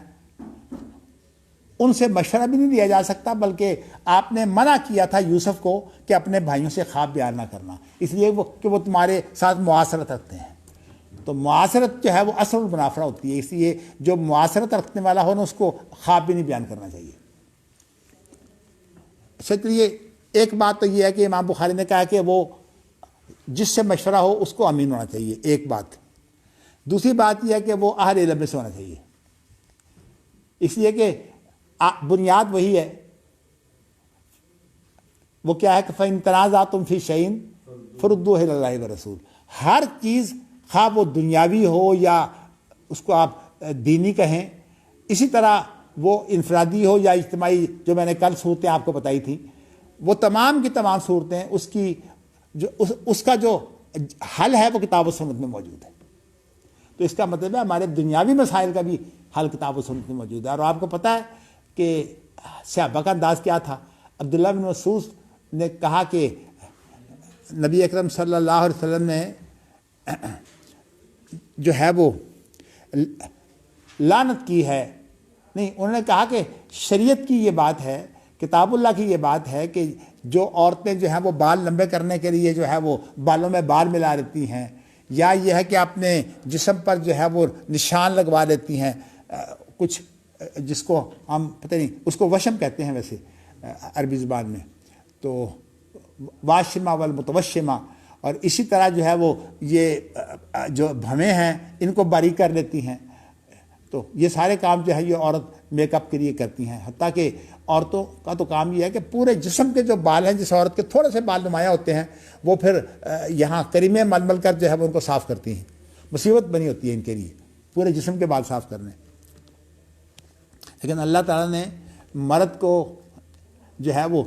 ان سے مشورہ بھی نہیں لیا جا سکتا، بلکہ آپ نے منع کیا تھا یوسف کو کہ اپنے بھائیوں سے خواب بیان نہ کرنا، اس لیے کہ وہ تمہارے ساتھ معاشرت رکھتے ہیں۔ تو معاشرت جو ہے وہ اصل المنافرہ ہوتی ہے، اس لیے جو معاشرت رکھنے والا ہو نا اس کو خواب بھی نہیں بیان کرنا چاہیے۔ چلیے ایک بات تو یہ ہے کہ امام بخاری نے کہا کہ وہ جس سے مشورہ ہو اس کو امین ہونا چاہیے، ایک بات۔ دوسری بات یہ ہے کہ وہ اہل علم میں سے ہونا چاہیے، اس لیے کہ بنیاد وہی ہے، وہ کیا ہے کہ فَإِن تَنَازَعْتُمْ فِي شَيْءٍ فَرُدُّوهُ إِلَى اللَّهِ وَالرَّسُولِ۔ ہر چیز خواہ وہ دنیاوی ہو یا اس کو آپ دینی کہیں، اسی طرح وہ انفرادی ہو یا اجتماعی، جو میں نے کل صورتیں آپ کو بتائی تھی، وہ تمام کی تمام صورتیں اس کا جو حل ہے وہ کتاب و سنت میں موجود ہے۔ تو اس کا مطلب ہے ہمارے دنیاوی مسائل کا بھی حل کتاب و سنت میں موجود ہے۔ اور آپ کو پتہ ہے کہ صحابہ کا انداز کیا تھا؟ عبداللہ بن مسعود نے کہا کہ نبی اکرم صلی اللہ علیہ وسلم نے جو ہے وہ لعنت کی ہے، نہیں، انہوں نے کہا کہ شریعت کی یہ بات ہے، کتاب اللہ کی یہ بات ہے کہ جو عورتیں جو ہیں وہ بال لمبے کرنے کے لیے جو ہے وہ بالوں میں بال ملا لیتی ہیں، یا یہ ہے کہ اپنے جسم پر جو ہے وہ نشان لگوا لیتی ہیں، کچھ جس کو ہم پتہ نہیں، اس کو وشم کہتے ہیں ویسے عربی زبان میں، تو واشمہ والمتوشمہ، اور اسی طرح جو ہے وہ یہ جو بھویں ہیں ان کو باریک کر لیتی ہیں۔ تو یہ سارے کام جو ہے یہ عورت میک اپ کے لیے کرتی ہیں، حتیٰ کہ عورتوں کا تو کام یہ ہے کہ پورے جسم کے جو بال ہیں، جس عورت کے تھوڑے سے بال نمایاں ہوتے ہیں، وہ پھر یہاں کریمیں مل مل کر جو ہے وہ ان کو صاف کرتی ہیں۔ مصیبت بنی ہوتی ہے ان کے لیے پورے جسم کے بال صاف کرنے۔ لیکن اللہ تعالیٰ نے مرد کو جو ہے وہ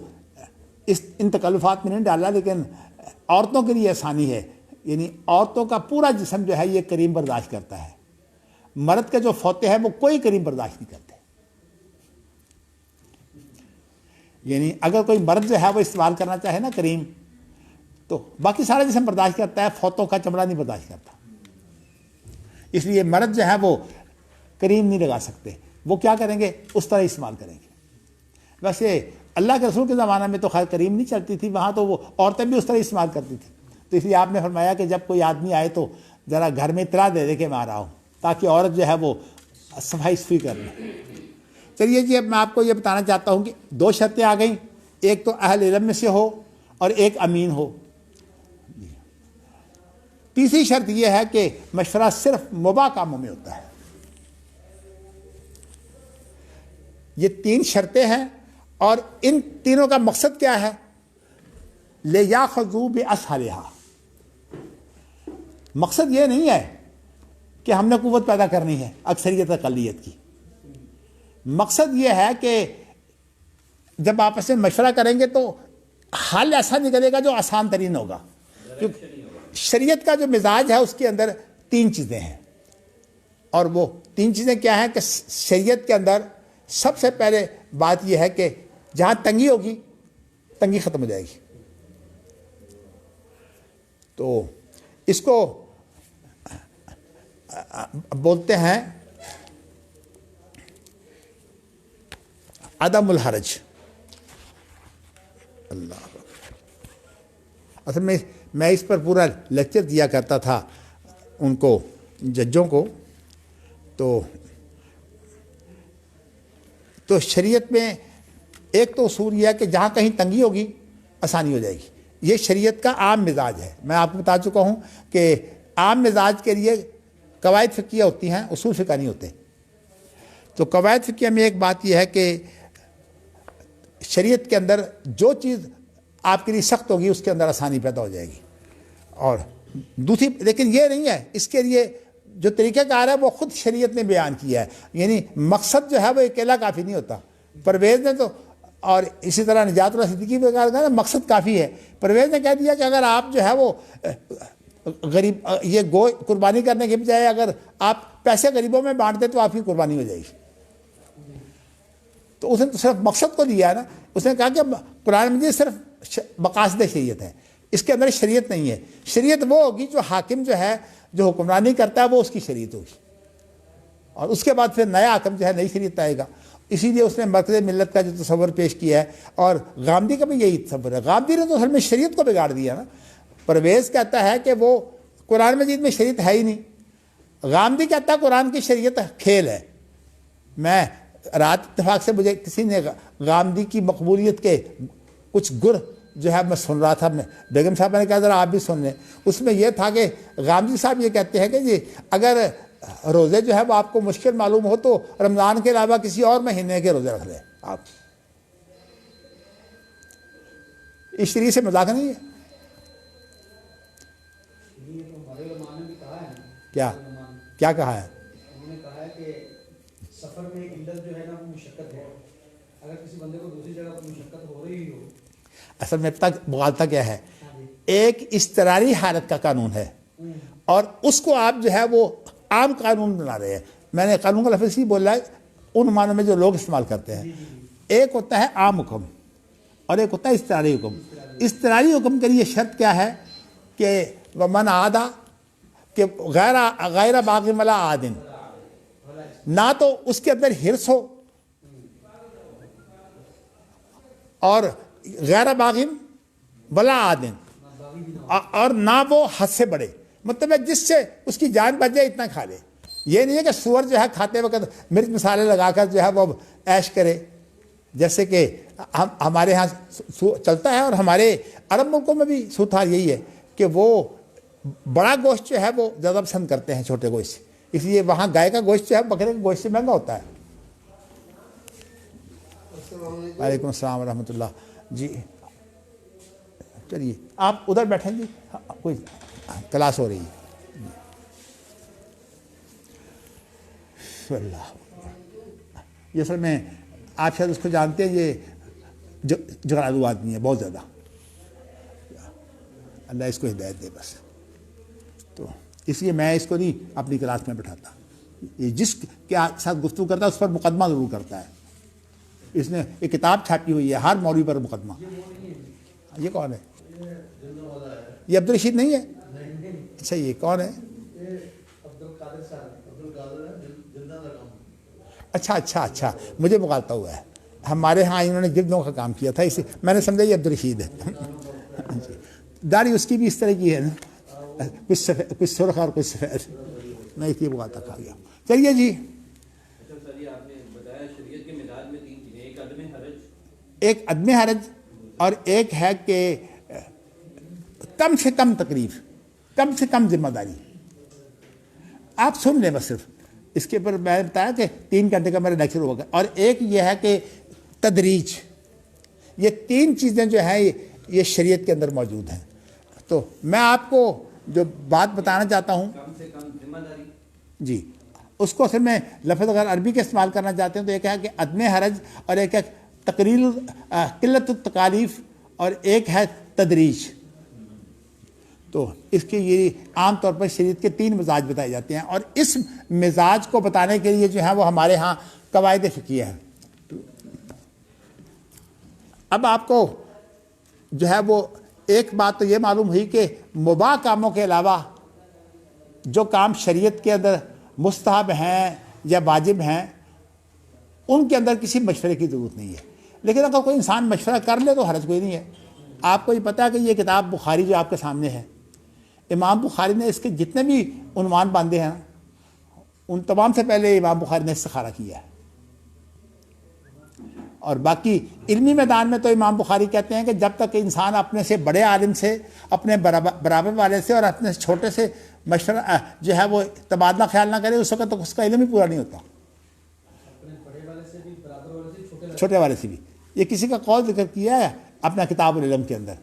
ان تکلفات میں نہیں ڈالا، لیکن عورتوں کے لیے آسانی ہے، یعنی عورتوں کا پورا جسم جو ہے یہ کریم برداشت کرتا ہے، مرد کے جو فوتے ہیں وہ کوئی کریم برداشت نہیں کرتے۔ یعنی اگر کوئی مرد جو ہے وہ استعمال کرنا چاہے نا کریم، تو باقی سارا جسم برداشت کرتا ہے، فوتوں کا چمڑا نہیں برداشت کرتا، اس لیے مرد جو ہے وہ کریم نہیں لگا سکتے، وہ کیا کریں گے؟ اس طرح استعمال کریں گے۔ ویسے اللہ کے رسول کے زمانہ میں تو خیر کریم نہیں چلتی تھی، وہاں تو وہ عورتیں بھی اس طرح استعمال کرتی تھی، تو اس لیے آپ نے فرمایا کہ جب کوئی آدمی آئے تو ذرا گھر میں اطلاع دے دے کہ میں آ رہا ہوں، تاکہ عورت جو ہے وہ صفائی کر لیں۔ چلیے جی، اب میں آپ کو یہ بتانا چاہتا ہوں کہ دو شرطیں آ گئیں، ایک تو اہل علم میں سے ہو اور ایک امین ہو۔ تیسری شرط یہ ہے کہ مشورہ صرف مباح کاموں میں ہوتا ہے۔ یہ تین شرطیں ہیں، اور ان تینوں کا مقصد کیا ہے؟ لِيَأْخُذُوا بِأَسْهَلِهَا۔ مقصد یہ نہیں ہے کہ ہم نے قوت پیدا کرنی ہے اکثریت اقلیت کی، مقصد یہ ہے کہ جب آپس میں مشورہ کریں گے تو حل ایسا نکلے گا جو آسان ترین ہوگا، کیونکہ شریعت کا جو مزاج ہے اس کے اندر تین چیزیں ہیں، اور وہ تین چیزیں کیا ہیں کہ شریعت کے اندر سب سے پہلے بات یہ ہے کہ جہاں تنگی ہوگی تنگی ختم ہو جائے گی۔ تو اس کو بولتے ہیں عدم الحرج۔ اللہ اصل میں اس پر پورا لیکچر دیا کرتا تھا ان کو، ججوں کو، تو شریعت میں ایک تو اصول یہ ہے کہ جہاں کہیں تنگی ہوگی آسانی ہو جائے گی، یہ شریعت کا عام مزاج ہے۔ میں آپ کو بتا چکا ہوں کہ عام مزاج کے لیے قواعد فقہیہ ہوتی ہیں، اصول فقہ نہیں ہوتے۔ تو قواعد فقہیہ میں ایک بات یہ ہے کہ شریعت کے اندر جو چیز آپ کے لیے سخت ہوگی اس کے اندر آسانی پیدا ہو جائے گی، اور دوسری لیکن یہ نہیں ہے، اس کے لیے جو طریقہ کار ہے وہ خود شریعت نے بیان کیا ہے، یعنی مقصد جو ہے وہ اکیلا کافی نہیں ہوتا۔ پرویز نے تو، اور اسی طرح نجات اللہ صدیقی بھی کہا تھا مقصد کافی ہے، پرویز نے کہہ دیا کہ اگر آپ جو ہے وہ غریب یہ گو قربانی کرنے کے بجائے اگر آپ پیسے غریبوں میں بانٹ دیں تو آپ کی قربانی ہو جائے گی۔ تو اس نے تو صرف مقصد کو دیا ہے نا، اس نے کہا کہ قرآن مجید صرف مقاصد شریعت ہے، اس کے اندر شریعت نہیں ہے۔ شریعت وہ ہوگی جو حاکم جو ہے جو حکمرانی کرتا ہے وہ اس کی شریعت ہوگی، اور اس کے بعد پھر نیا حاکم جو ہے نئی شریعت آئے گا۔ اسی لیے اس نے مرکز ملت کا جو تصور پیش کیا ہے، اور غامدی کا بھی یہی تصور ہے۔ غامدی نے تو اصل میں شریعت کو بگاڑ دیا نا۔ پرویز کہتا ہے کہ وہ قرآن مجید میں شریعت ہے ہی نہیں، غامدی کہتا ہے قرآن کی شریعت کھیل ہے۔ میں رات اتفاق سے مجھے کسی نے غامدی کی مقبولیت کے کچھ گر جو ہے میں سن رہا تھا، میں بیگم صاحب نے کہا ذرا آپ بھی سن لیں۔ اس میں یہ تھا کہ غامدی صاحب یہ کہتے ہیں کہ جی اگر روزے جو ہے وہ آپ کو مشکل معلوم ہو تو رمضان کے علاوہ کسی اور مہینے کے روزے رکھ لیں آپ۔ اس شریعت سے مذاق نہیں ہے۔ یہ تو ہمارے علماء نے بھی کہا ہے نا، کیا علماء نے کیا کہا ہے؟ انہوں نے کہا ہے کہ سفر میں علت جو ہے نا وہ مشقت ہے، اگر کسی بندے کو دوسری جگہ پر مشقت ہو رہی ہو۔ اصل میں مغالطہ کیا ہے، ایک اضطراری حالت کا قانون ہے اور اس کو آپ جو ہے وہ عام قانون بنا رہے ہیں۔ میں نے قانون کا لفظ ہی بولا ہے ان معنوں میں جو لوگ استعمال کرتے ہیں۔ ایک ہوتا ہے عام حکم اور ایک ہوتا ہے اضطراری حکم۔ اضطراری حکم کے لیے شرط کیا ہے کہ ومن عادا، کہ غیر باغ ولا عادن، نہ تو اس کے اندر حرص ہو اور غیر باغم ولا عادن، اور نہ وہ حد سے بڑھے، مطلب ہے جس سے اس کی جان بچ جائے اتنا کھا لے۔ یہ نہیں ہے کہ سور جو ہے کھاتے وقت مرچ مسالے لگا کر جو ہے وہ عیش کرے، جیسے کہ ہمارے ہاں چلتا ہے، اور ہمارے عرب ملکوں میں بھی صورتحال یہی ہے کہ وہ بڑا گوشت جو ہے وہ زیادہ پسند کرتے ہیں چھوٹے گوشت سے، اس لیے وہاں گائے کا گوشت جو ہے بکرے کے گوشت سے مہنگا ہوتا ہے۔ وعلیکم السلام ورحمۃ اللہ۔ جی چلیے آپ ادھر بیٹھیں جی، کوئی کلاس ہو رہی ہے۔ اللہ یہ اصل میں آپ شاید اس کو جانتے ہیں، یہ جغرافی آدمی ہے بہت زیادہ، اللہ اس کو ہدایت دے بس۔ تو اس لیے میں اس کو نہیں اپنی کلاس میں بٹھاتا، یہ جس کے ساتھ گفتگو کرتا ہے اس پر مقدمہ ضرور کرتا ہے۔ اس نے ایک کتاب چھاپی ہوئی ہے ہر مولوی پر مقدمہ۔ یہ کون ہے؟ یہ عبدالرشید نہیں ہے؟ اچھا یہ کون ہے؟ اچھا مجھے مغالطہ ہوا ہے، ہمارے ہاں انہوں نے جلدوں کا کام کیا تھا، اسے میں نے سمجھا یہ عبدالرشید ہے۔ داڑھی اس کی بھی اس طرح کی ہے نا، کچھ سرخ اور کچھ سفید، میں اس لیے مغالطہ کھا گیا۔ چلیے جی، اچھا سر یہ آپ نے بتایا شریعت کے مزاج میں تین چیزیں، ایک عدم حرج، ایک عدم حرج اور ایک ہے کہ کم سے کم تکلیف، کم سے کم ذمہ داری۔ آپ سن لیں بس، صرف اس کے اوپر میں نے بتایا کہ 3 گھنٹے کا میرا لیکچر ہوگا۔ اور ایک یہ ہے کہ تدریج، یہ 3 چیزیں جو ہیں یہ شریعت کے اندر موجود ہیں۔ تو میں آپ کو جو بات بتانا چاہتا ہوں، کم سے کم ذمہ داری، جی اس کو اصل میں لفظ اگر عربی کے استعمال کرنا چاہتے ہیں تو ایک ہے کہ عدم حرج، اور ایک ہے قلت التکالیف، اور ایک ہے تدریج۔ تو اس کے یہ عام طور پر شریعت کے 3 مزاج بتائے جاتے ہیں، اور اس مزاج کو بتانے کے لیے جو ہے وہ ہمارے ہاں قواعد فقہیہ ہیں۔ اب آپ کو جو ہے وہ ایک بات تو یہ معلوم ہوئی کہ مباح کاموں کے علاوہ جو کام شریعت کے اندر مستحب ہیں یا واجب ہیں ان کے اندر کسی مشورے کی ضرورت نہیں ہے، لیکن اگر کوئی انسان مشورہ کر لے تو حرج کوئی نہیں ہے۔ آپ کو یہ پتہ ہے کہ یہ کتاب بخاری جو آپ کے سامنے ہے، امام بخاری نے اس کے جتنے بھی عنوان باندھے ہیں ان تمام سے پہلے امام بخاری نے استخارہ کیا ہے، اور باقی علمی میدان میں تو امام بخاری کہتے ہیں کہ جب تک انسان اپنے سے بڑے عالم سے، اپنے برابر والے سے اور اپنے سے چھوٹے سے مشورہ جو ہے وہ تبادلہ خیال نہ کرے، اس وقت تک اس کا علم ہی پورا نہیں ہوتا، چھوٹے والے سے بھی۔ یہ کسی کا قول ذکر کیا ہے اپنا کتاب العلم کے اندر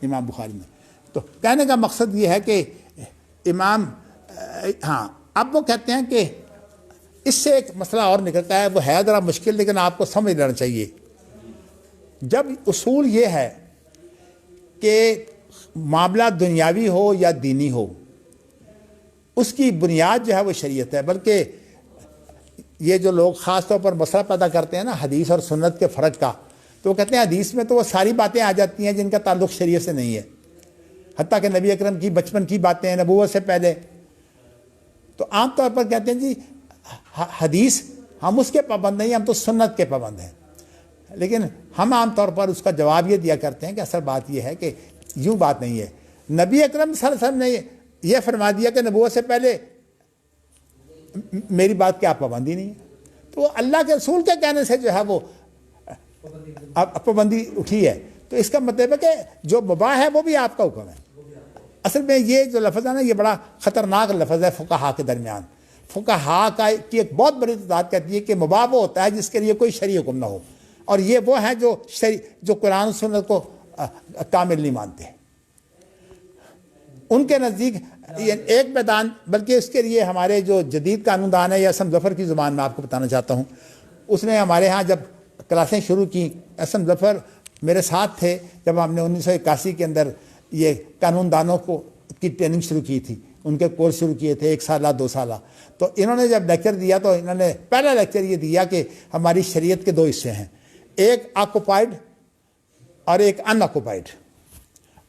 امام بخاری نے۔ تو کہنے کا مقصد یہ ہے کہ امام ہاں اب وہ کہتے ہیں کہ اس سے ایک مسئلہ اور نکلتا ہے، وہ ہے ذرا مشکل لیکن آپ کو سمجھ لینا چاہیے۔ جب اصول یہ ہے کہ معاملہ دنیاوی ہو یا دینی ہو، اس کی بنیاد جو ہے وہ شریعت ہے، بلکہ یہ جو لوگ خاص طور پر مسئلہ پیدا کرتے ہیں نا حدیث اور سنت کے فرق کا، تو وہ کہتے ہیں حدیث میں تو وہ ساری باتیں آ جاتی ہیں جن کا تعلق شریعت سے نہیں ہے، حتیٰ کہ نبی اکرم کی بچپن کی باتیں، نبوت سے پہلے۔ تو عام طور پر کہتے ہیں جی حدیث ہم اس کے پابند نہیں، ہم تو سنت کے پابند ہیں. لیکن ہم عام طور پر اس کا جواب یہ دیا کرتے ہیں کہ اصل بات یہ ہے کہ یوں بات نہیں ہے. نبی اکرم صلی اللہ علیہ وسلم نے یہ فرما دیا کہ نبوت سے پہلے میری بات کی آپ پابندی نہیں ہے. تو اللہ کے رسول کے کہنے سے جو ہے وہ پابندی اٹھی ہے. تو اس کا مطلب ہے کہ جو مباح ہے وہ بھی آپ کا حکم ہے. اصل میں یہ جو لفظ ہے نا یہ بڑا خطرناک لفظ ہے فقہا کے درمیان. فقہا کی ایک بہت بڑی تعداد کہتی ہے کہ مباح وہ ہوتا ہے جس کے لیے کوئی شرعی حکم نہ ہو، اور یہ وہ ہیں جو قرآن و سنت کو کامل نہیں مانتے. ان کے نزدیک ایک میدان، بلکہ اس کے لیے ہمارے جو جدید قانون دان ہے یا اسم ظفر کی زبان میں آپ کو بتانا چاہتا ہوں، اس نے ہمارے ہاں جب کلاسیں شروع کی، اسم ظفر میرے ساتھ تھے جب ہم نے 1981 کے اندر یہ قانون دانوں کی ٹریننگ شروع کی تھی. ان کے کورس شروع کیے تھے 1 سالہ 2 سالہ. تو انہوں نے جب لیکچر دیا تو انہوں نے پہلا لیکچر یہ دیا کہ ہماری شریعت کے 2 حصے ہیں، ایک آکوپائڈ اور ایک ان آکوپائڈ.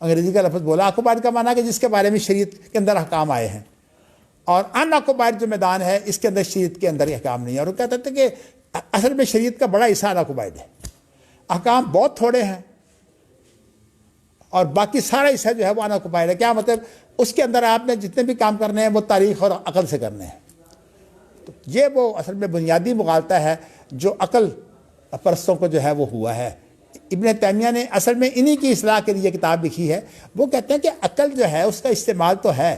انگریزی کا لفظ بولا. آکوپائڈ کا معنی ہے کہ جس کے بارے میں شریعت کے اندر احکام آئے ہیں، اور ان آکوپائڈ جو میدان ہے اس کے اندر شریعت کے اندر احکام نہیں ہے. اور وہ کہتے تھے کہ اصل میں شریعت کا بڑا حصہ ان آکوپائڈ ہے، احکام بہت تھوڑے ہیں اور باقی سارا حصہ جو ہے وہ ان آکوپائڈ ہے. کیا مطلب؟ اس کے اندر آپ نے جتنے بھی کام کرنے ہیں وہ تاریخ اور عقل سے کرنے ہیں. تو یہ وہ اصل میں بنیادی مغالطہ ہے جو عقل پرستوں کو جو ہے وہ ہوا ہے. ابن تیمیہ نے اصل میں انہی کی اصلاح کے لیے کتاب لکھی ہے. وہ کہتے ہیں کہ عقل جو ہے اس کا استعمال تو ہے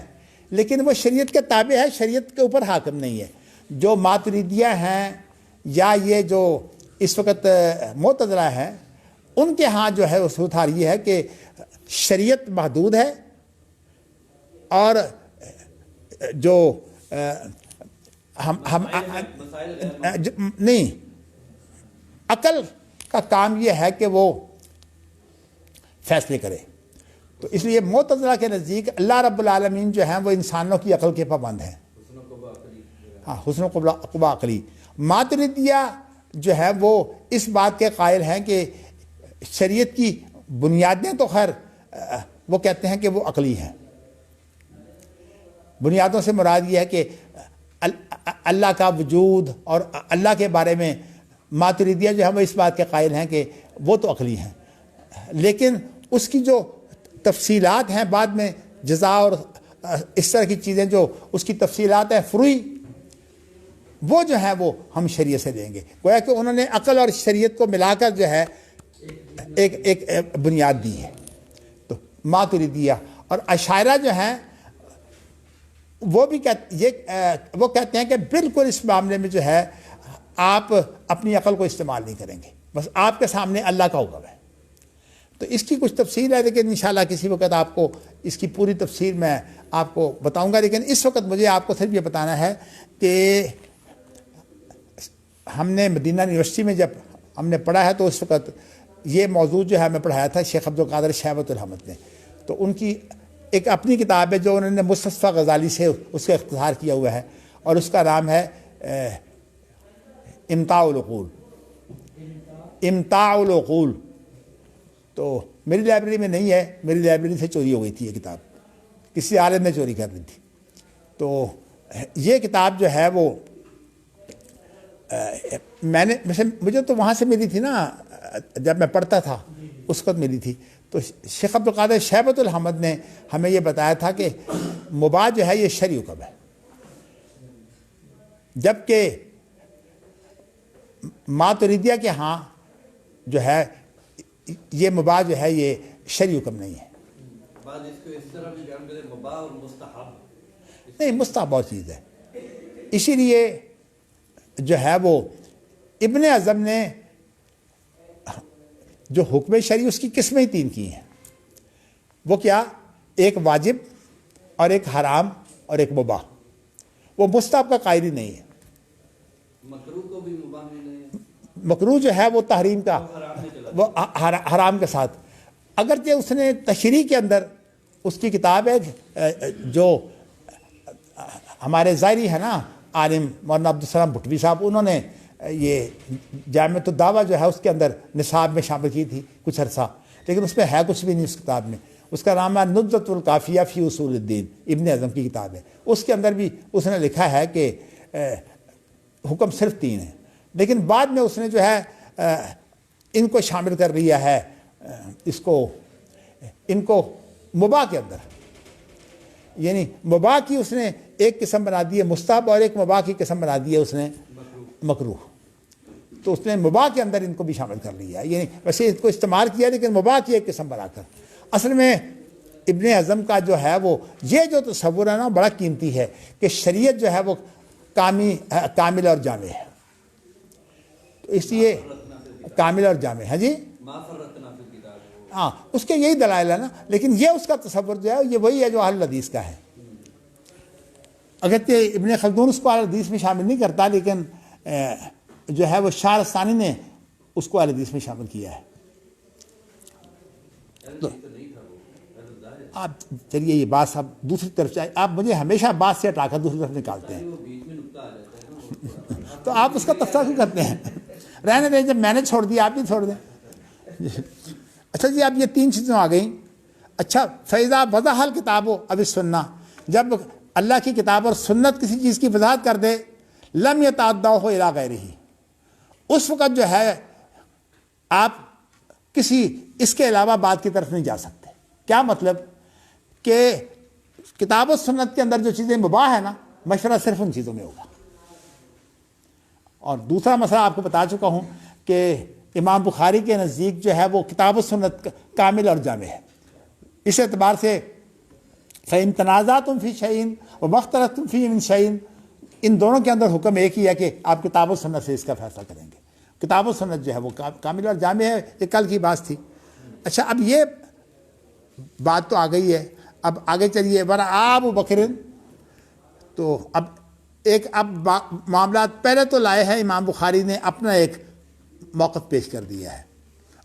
لیکن وہ شریعت کے تابع ہے، شریعت کے اوپر حاکم نہیں ہے. جو ماتریدیہ ہیں یا یہ جو اس وقت معتزلہ ہیں، ان کے ہاں جو ہے اصول یہ ہے کہ شریعت محدود ہے، اور جو نہیں، عقل کا کام یہ ہے کہ وہ فیصلے کرے. تو اس لیے معتزلہ کے نزدیک اللہ رب العالمین جو ہیں وہ انسانوں کی عقل کے پابند ہیں. ہاں، حسن و قبا عقلی. ماتریدیہ جو ہے وہ اس بات کے قائل ہیں کہ شریعت کی بنیادیں تو خیر وہ کہتے ہیں کہ وہ عقلی ہیں. بنیادوں سے مراد یہ ہے کہ اللہ کا وجود اور اللہ کے بارے میں ماتریدیہ جو ہے وہ اس بات کے قائل ہیں کہ وہ تو عقلی ہیں، لیکن اس کی جو تفصیلات ہیں بعد میں جزا اور اس طرح کی چیزیں جو اس کی تفصیلات ہیں فروعی، وہ جو ہیں وہ ہم شریعت سے دیں گے. گویا کہ انہوں نے عقل اور شریعت کو ملا کر جو ہے ایک بنیاد دی ہے. تو ماتریدیہ اور اشاعرہ جو ہیں وہ بھی وہ کہتے ہیں کہ بالکل اس معاملے میں جو ہے آپ اپنی عقل کو استعمال نہیں کریں گے، بس آپ کے سامنے اللہ کا حکم ہے. تو اس کی کچھ تفصیل ہے، لیکن انشاءاللہ کسی وقت آپ کو اس کی پوری تفصیل میں آپ کو بتاؤں گا. لیکن اس وقت مجھے آپ کو صرف یہ بتانا ہے کہ ہم نے مدینہ یونیورسٹی میں جب ہم نے پڑھا ہے تو اس وقت یہ موضوع جو ہے میں پڑھایا تھا شیخ عبدالقادر شیبۃ الحمد نے. تو ان کی ایک اپنی کتاب ہے جو انہوں نے مستصفیٰ غزالی سے اس کا اختصار کیا ہوا ہے، اور اس کا نام ہے امتاع العقول. امتاع العقول. تو میری لائبریری میں نہیں ہے، میری لائبریری سے چوری ہو گئی تھی یہ کتاب، کسی عالم نے چوری کر لی تھی. تو یہ کتاب جو ہے وہ میں نے مجھے تو وہاں سے ملی تھی نا، جب میں پڑھتا تھا اس وقت ملی تھی. تو شیخ عبدالقادر شیبۃ الحمد نے ہمیں یہ بتایا تھا کہ مباح جو ہے یہ شرعی حکم ہے، جبکہ ماتریدیہ کے ہاں جو ہے یہ مباح جو ہے یہ شرعی حکم نہیں ہے. نہیں، مستحب بہت چیز ہے. اسی لیے جو ہے وہ ابن اعظم نے جو حکم شرعی اس کی قسمیں 3 کی ہیں. وہ کیا؟ ایک واجب اور ایک حرام اور ایک مباح. وہ مستحب کا قائل ہی نہیں ہے. مکروہ کو بھی مباح میں نہیں، مکروہ جو ہے وہ تحریم کا، وہ حرام کے ساتھ. اگرچہ اس نے تشریح کے اندر اس کی کتاب ہے جو ہمارے ظاہری ہے نا عالم مولانا عبدالسلام بھٹوی صاحب، انہوں نے یہ جامعۃ الدعوہ جو ہے اس کے اندر نصاب میں شامل کی تھی کچھ عرصہ، لیکن اس میں ہے کچھ بھی نہیں اس کتاب میں. اس کا نام ہے نظرۃ الکافیہ فی اصول الدین، ابن اعظم کی کتاب ہے. اس کے اندر بھی اس نے لکھا ہے کہ حکم صرف 3 ہیں. لیکن بعد میں اس نے جو ہے ان کو شامل کر لیا ہے، ان کو مباح کے اندر، یعنی مباح کی اس نے ایک قسم بنا دی ہے مستحب، اور ایک مباح کی قسم بنا دی ہے اس نے مکروہ. تو اس نے مباح کے اندر ان کو بھی شامل کر لیا ہے، یعنی ویسے اس کو استعمال کیا لیکن مباح کی ایک قسم بنا کر. اصل میں ابن حزم کا جو ہے وہ یہ جو تصور ہے نا بڑا قیمتی ہے کہ شریعت جو ہے وہ کامل اور جامع ہے. تو اس لیے کامل اور جامع ہے. جی ہاں، اس کے یہی دلائل ہے نا، لیکن یہ اس کا تصور جو ہے یہ وہی ہے جو اہل حدیث کا ہے. اگرچہ ابن خلدون اس کو اہل حدیث میں شامل نہیں کرتا، لیکن جو ہے وہ شارستانی نے اس کو اہل حدیث میں شامل کیا ہے. تو آپ چلیے یہ بات صاحب دوسری طرف سے، آپ مجھے ہمیشہ بات سے ہٹا کر دوسری طرف نکالتے ہیں. تو آپ اس کا تفصیل کیوں کرتے ہیں؟ رہنے دیں، جب میں نے چھوڑ دیا آپ بھی چھوڑ دیں. اچھا جی، اب یہ 3 چیزیں آ گئیں. اچھا، فیضا وضاح الکتاب و اب سننا، جب اللہ کی کتاب اور سنت کسی چیز کی وضاحت کر دے، لم یتعدوا الی غیرہ، اس وقت جو ہے آپ کسی اس کے علاوہ بات کی طرف نہیں جا سکتے. کیا مطلب؟ کہ کتاب و سنت کے اندر جو چیزیں مباح ہیں نا، مشورہ صرف ان چیزوں میں ہوگا. اور دوسرا مسئلہ آپ کو بتا چکا ہوں کہ امام بخاری کے نزدیک جو ہے وہ کتاب و سنت کامل اور جامع ہے. اس اعتبار سے فَإِن تَنَازَعْتُمْ فِي شَيْءٍ وَمَخْتَلَفْتُمْ فِيهِ مِنْ شَيْءٍ، ان دونوں کے اندر حکم ایک ہی ہے کہ آپ کتاب و سنت سے اس کا فیصلہ کریں گے. کتاب و سنت جو ہے وہ کامل اور جامع ہے. یہ کل کی بات تھی. اچھا، اب یہ بات تو آ گئی ہے. اب آگے چلیے. ابو بکر، تو اب معاملات پہلے تو لائے ہیں. امام بخاری نے اپنا ایک موقف پیش کر دیا ہے،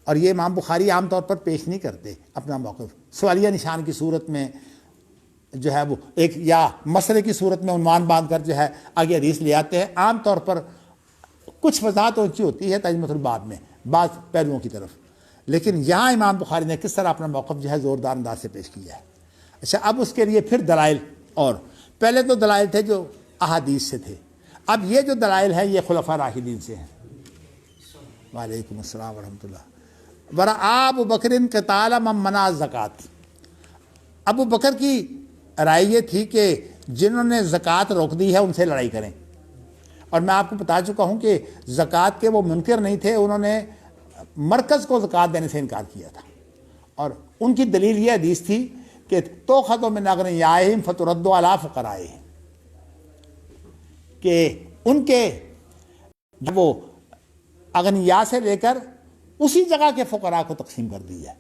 اور یہ امام بخاری عام طور پر پیش نہیں کرتے اپنا موقف. سوالیہ نشان کی صورت میں جو ہے وہ ایک، یا مسئلے کی صورت میں عنوان باندھ کر جو ہے آگے حدیث لے آتے ہیں. عام طور پر کچھ وضاحت اونچی ہوتی ہے ترجمۃ الباب میں بعض پہلوؤں کی طرف، لیکن یہاں امام بخاری نے کس طرح اپنا موقف جو ہے زوردار انداز سے پیش کیا ہے. اچھا، اب اس کے لیے پھر دلائل، اور پہلے تو دلائل تھے جو احادیث سے تھے، اب یہ جو دلائل ہے یہ خلفاء راشدین سے ہیں. وعلیکم السلام ورحمۃ اللہ. ابو بکر قتال من منع الزکوٰۃ، ابو بکر کی رائے یہ تھی کہ جنہوں نے زکوٰۃ روک دی ہے ان سے لڑائی کریں. اور میں آپ کو بتا چکا ہوں کہ زکوٰۃ کے وہ منکر نہیں تھے، انہوں نے مرکز کو زکوٰۃ دینے سے انکار کیا تھا. اور ان کی دلیل یہ حدیث تھی کہ تؤخذ من اغنیائہم فترد علی فقرائہم، کہ ان کے وہ اغنیا سے لے کر اسی جگہ کے فقراء کو تقسیم کر دی ہے.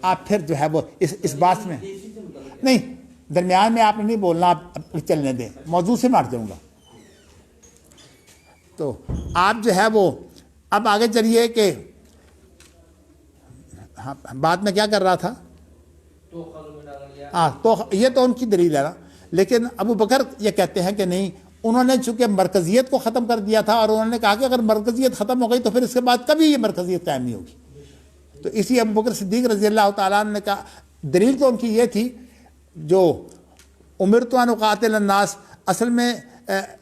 آپ پھر جو ہے وہ اس بات میں نہیں، درمیان میں آپ نے نہیں بولنا، آپ چلنے دیں، موضوع سے مار جاؤں گا. تو آپ جو ہے وہ اب آگے چلیے کہ بات میں کیا کر رہا تھا. ہاں، تو یہ تو ان کی دلیل ہے نا. لیکن ابو بکر یہ کہتے ہیں کہ نہیں، انہوں نے چونکہ مرکزیت کو ختم کر دیا تھا، اور انہوں نے کہا کہ اگر مرکزیت ختم ہو گئی تو پھر اس کے بعد کبھی یہ مرکزیت قائم نہیں ہوگی. تو اسی ابو بکر صدیق رضی اللہ تعالیٰ عنہ نے کہا، دلیل تو ان کی یہ تھی جو امرت ان اقاتل الناس، اصل میں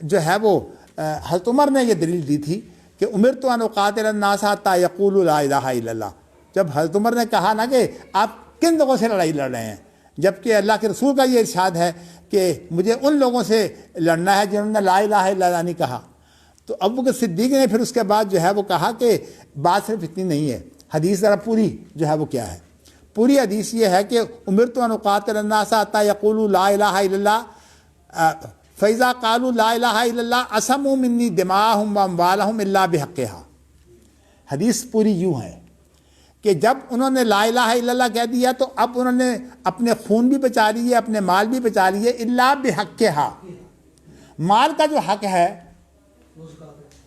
جو ہے وہ حضرت عمر نے یہ دلیل دی تھی کہ امرت ان اقاتل الناس حتی یقولوا لا الہ الا اللہ. جب حضرت عمر نے کہا نا کہ آپ کن لوگوں سے لڑائی لڑ رہے ہیں، جبکہ اللہ کے رسول کا یہ ارشاد ہے کہ مجھے ان لوگوں سے لڑنا ہے جنہوں نے لا الہ الا اللہ نہیں کہا. تو ابو بکر صدیق نے پھر اس کے بعد جو ہے وہ کہا کہ بات صرف اتنی نہیں ہے، حدیث ذرا پوری جو ہے وہ کیا ہے. پوری حدیث یہ ہے کہ امرت ان اقاتل الناس حتی یقولوا لا الہ الا اللہ فاذا قالوا لا الہ الا اللہ عصموا منی دماءہم واموالہم الا بحقہا. حدیث پوری یوں ہے کہ جب انہوں نے لا الہ الا اللہ کہہ دیا تو اب انہوں نے اپنے خون بھی بچا لیے، اپنے مال بھی بچا لیے، الا بحقہا، مال کا جو حق ہے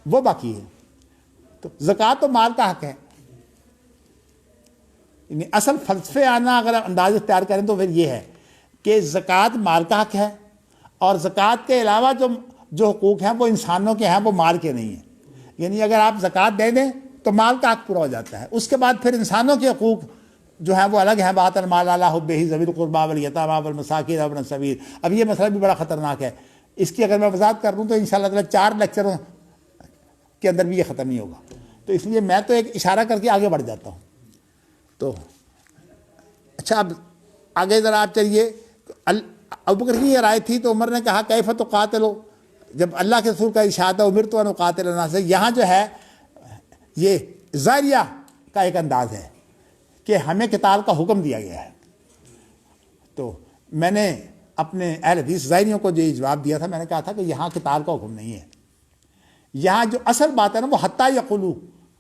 وہ باقی ہے. تو زکوٰۃ تو مال کا حق ہے. یعنی اصل فلسفے آنا اگر انداز اختیار کریں تو پھر یہ ہے کہ زکوٰۃ مال کا حق ہے، اور زکوٰۃ کے علاوہ جو حقوق ہیں وہ انسانوں کے ہیں، وہ مال کے نہیں ہیں. یعنی اگر آپ زکوٰۃ دے دیں تو مال کا حق پورا ہو جاتا ہے. اس کے بعد پھر انسانوں کے حقوق جو ہیں وہ الگ ہیں. بات المال علی حبہ ذوی القربی والیتامی والمساکین وابن السبیل. اب یہ مسئلہ بھی بڑا خطرناک ہے، اس کی اگر میں وضاحت کر دوں تو انشاءاللہ تعالیٰ 4 لیکچروں کے اندر بھی یہ ختم نہیں ہوگا. تو اس لیے میں تو ایک اشارہ کر کے آگے بڑھ جاتا ہوں. تو اچھا اب آگے ذرا آپ چلیے. ابوبکر کی یہ رائے تھی تو عمر نے کہا کیف تقاتلو، جب اللہ کے رسول کا ارشاد ہے امرت ان اقاتل الناس، یہاں جو ہے یہ ظاہریہ کا ایک انداز ہے کہ ہمیں قتال کا حکم دیا گیا ہے. تو میں نے اپنے اہل حدیث ظاہریوں کو جو جواب دیا تھا، میں نے کہا تھا کہ یہاں قتال کا حکم نہیں ہے، یہاں جو اصل بات ہے نا وہ حتیٰ یقولو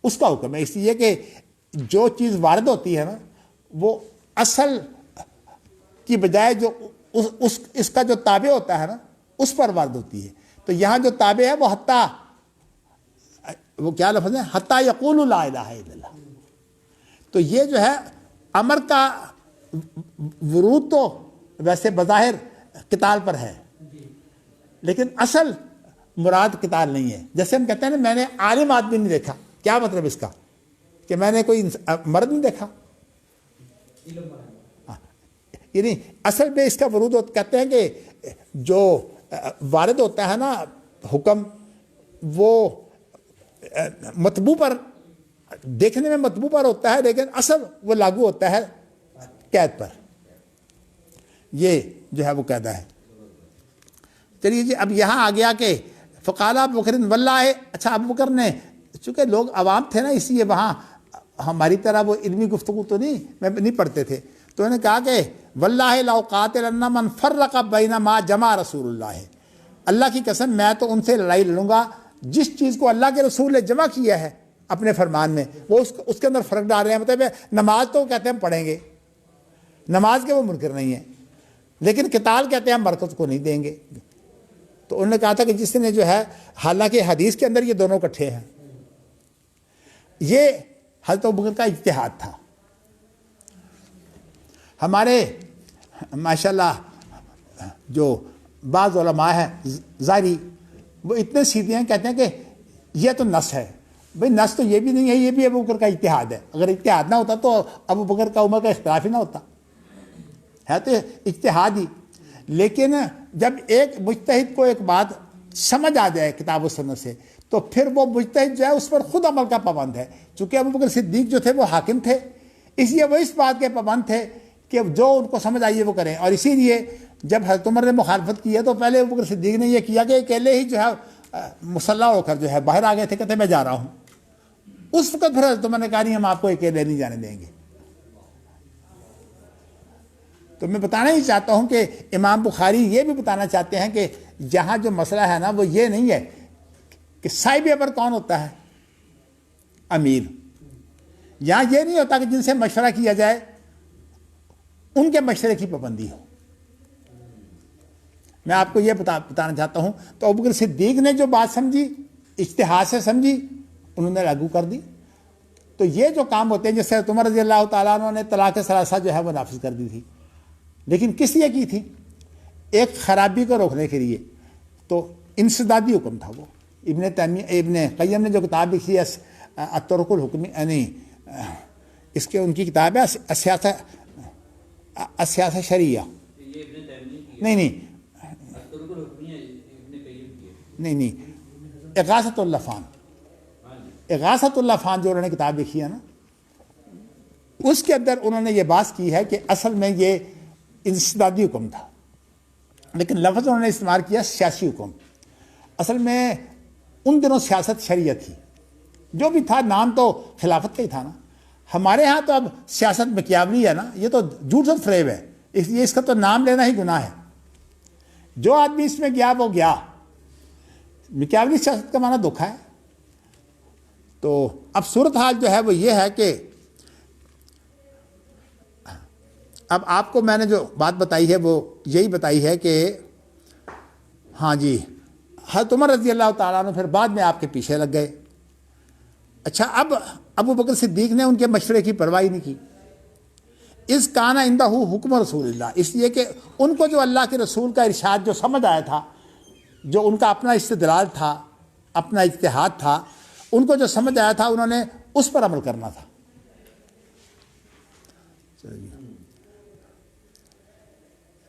اس کا حکم ہے. اس لیے کہ جو چیز وارد ہوتی ہے نا وہ اصل کی بجائے جو اس کا جو تابع ہوتا ہے نا اس پر وارد ہوتی ہے. تو یہاں جو تابع ہے وہ حتیٰ، وہ کیا لفظ ہے، حتیٰ یقول لا الہ الا اللہ. تو یہ جو ہے امر کا ورود تو ویسے بظاہر قتال پر ہے، لیکن اصل مراد قتال نہیں ہے. جیسے ہم کہتے ہیں نا میں نے عالم آدمی نہیں دیکھا، کیا مطلب اس کا کہ میں نے کوئی مرد نہیں دیکھا، یعنی اصل میں اس کا ورود کہتے ہیں کہ جو وارد ہوتا ہے نا حکم وہ مطبوع پر، دیکھنے میں مطبوع پر ہوتا ہے لیکن اصل وہ لاگو ہوتا ہے قید پر. یہ جو ہے وہ قاعدہ ہے. چلیے جی اب یہاں آ گیا کہ فقال ابو بکر واللہ. اچھا ابو بکر نے، چونکہ لوگ عوام تھے نا اس لیے وہاں ہماری طرح وہ علمی گفتگو تو نہیں پڑھتے تھے، تو انہوں نے کہا کہ واللہ لا اقاتلن من فرق بین ما جمع رسول اللہ، اللہ کی قسم میں تو ان سے لڑائی لڑوں گا جس چیز کو اللہ کے رسول نے جمع کیا ہے اپنے فرمان میں، وہ اس کے اندر فرق ڈال رہے ہیں. مطلب نماز تو کہتے ہیں ہم پڑھیں گے، نماز کے وہ منکر نہیں ہیں، لیکن قتال کہتے ہیں ہم مرکز کو نہیں دیں گے. تو انہوں نے کہا تھا کہ جس نے جو ہے، حالانکہ حدیث کے اندر یہ دونوں اکٹھے ہیں، یہ حضرت ابوبکر کا اجتہاد تھا. ہمارے ماشاءاللہ جو بعض علماء ہیں ظاہری، وہ اتنے سیدھے ہیں، کہتے ہیں کہ یہ تو نص ہے. بھئی نص تو یہ بھی نہیں ہے، یہ بھی ابو بکر کا اجتہاد ہے. اگر اجتہاد نہ ہوتا تو ابو بکر کا عمر کا اختلاف ہی نہ ہوتا، ہے تو اجتہاد ہی. لیکن جب ایک مجتہد کو ایک بات سمجھ آ جائے کتاب و سنت سے تو پھر وہ مجتہد جو ہے اس پر خود عمل کا پابند ہے. چونکہ ابو بکر صدیق جو تھے وہ حاکم تھے، اس لیے وہ اس بات کے پابند تھے کہ جو ان کو سمجھ آئیے وہ کریں. اور اسی لیے جب حضرت عمر نے مخالفت کی ہے تو پہلے ابو بکر صدیق نے یہ کیا کہ اکیلے ہی جو ہے مسلح ہو کر جو ہے باہر آ گئے تھے، کہتے میں جا رہا ہوں. اس وقت پھر حضرت عمر نے کہا نہیں ہم آپ کو اکیلے نہیں جانے دیں گے. تو میں بتانا ہی چاہتا ہوں کہ امام بخاری یہ بھی بتانا چاہتے ہیں کہ یہاں جو مسئلہ ہے نا وہ یہ نہیں ہے کہ صاحب امر کون ہوتا ہے، امیر. یہاں یہ نہیں ہوتا کہ جن سے مشورہ کیا جائے ان کے مشورے کی پابندی ہو. میں آپ کو یہ بتانا چاہتا ہوں. تو ابوبکر صدیق نے جو بات سمجھی، اجتہاد سے سمجھی، انہوں نے لاگو کر دی. تو یہ جو کام ہوتے ہیں، جیسے عمر رضی اللہ تعالیٰ عنہ نے طلاق ثلاثہ جو ہے وہ نافذ کر دی تھی، لیکن کس لیے کی تھی؟ ایک خرابی کو روکنے کے لیے. تو انسدادی حکم تھا وہ. ابن قیم نے جو کتاب لکھی ہے الطرق الحکمی، یعنی اس کے ان کی کتاب ہے السیاسہ شریعہ، نہیں اغاثۃ اللفان، اغاثۃ اللفان جو انہوں نے کتاب لکھی ہے نا، اس کے اندر انہوں نے یہ بات کی ہے کہ اصل میں یہ انسدادی حکم تھا، لیکن لفظ انہوں نے استعمال کیا سیاسی حکم. اصل میں ان دنوں سیاست شریعت تھی، جو بھی تھا نام تو خلافت کا ہی تھا نا. ہمارے ہاں تو اب سیاست مکیاولی ہے نا، یہ تو جھوٹ اور فریب ہے، اس لیے اس کا تو نام لینا ہی گناہ ہے. جو آدمی اس میں گیا وہ گیا. مکیاولی سیاست کا معنی دھوکا ہے. تو اب صورتحال جو ہے وہ یہ ہے کہ اب آپ کو میں نے جو بات بتائی ہے وہ یہی بتائی ہے کہ ہاں جی حضرت عمر رضی اللہ تعالیٰ عنہ پھر بعد میں آپ کے پیچھے لگ گئے. اچھا اب ابو بکر صدیق نے ان کے مشورے کی پرواہ نہیں کی. اس کانا عندہ حکم رسول اللہ، اس لیے کہ ان کو جو اللہ کے رسول کا ارشاد جو سمجھ آیا تھا، جو ان کا اپنا استدلال تھا، اپنا اجتہاد تھا، ان کو جو سمجھ آیا تھا انہوں نے اس پر عمل کرنا تھا.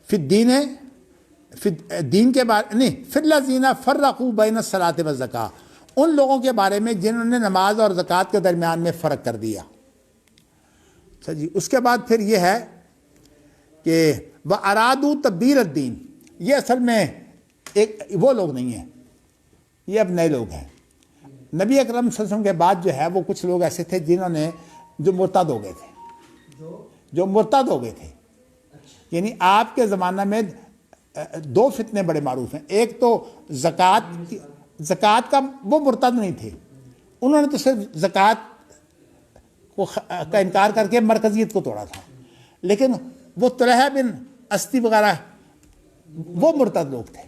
پھر دین کے بارے نہیں، فر الذین فرقوا بین الصلاۃ والزکاۃ، ان لوگوں کے بارے میں جنہوں نے نماز اور زکوٰۃ کے درمیان میں فرق کر دیا. اچھا جی، اس کے بعد پھر یہ ہے کہ وَأَرَادُوا تَبْدِيلَ الدِّينِ، یہ اصل میں ایک وہ لوگ نہیں ہیں، یہ اب نئے لوگ ہیں. نبی اکرم صلی اللہ علیہ وسلم کے بعد جو ہے وہ کچھ لوگ ایسے تھے جنہوں نے جو مرتد ہو گئے تھے، جو مرتد ہو گئے تھے. یعنی آپ کے زمانہ میں دو فتنے بڑے معروف ہیں. ایک تو زکوٰۃ کا وہ مرتد نہیں تھے، انہوں نے تو صرف زکوٰۃ کا انکار کر کے مرکزیت کو توڑا تھا. لیکن وہ طلحہ بن اسدی وغیرہ وہ مرتد لوگ تھے.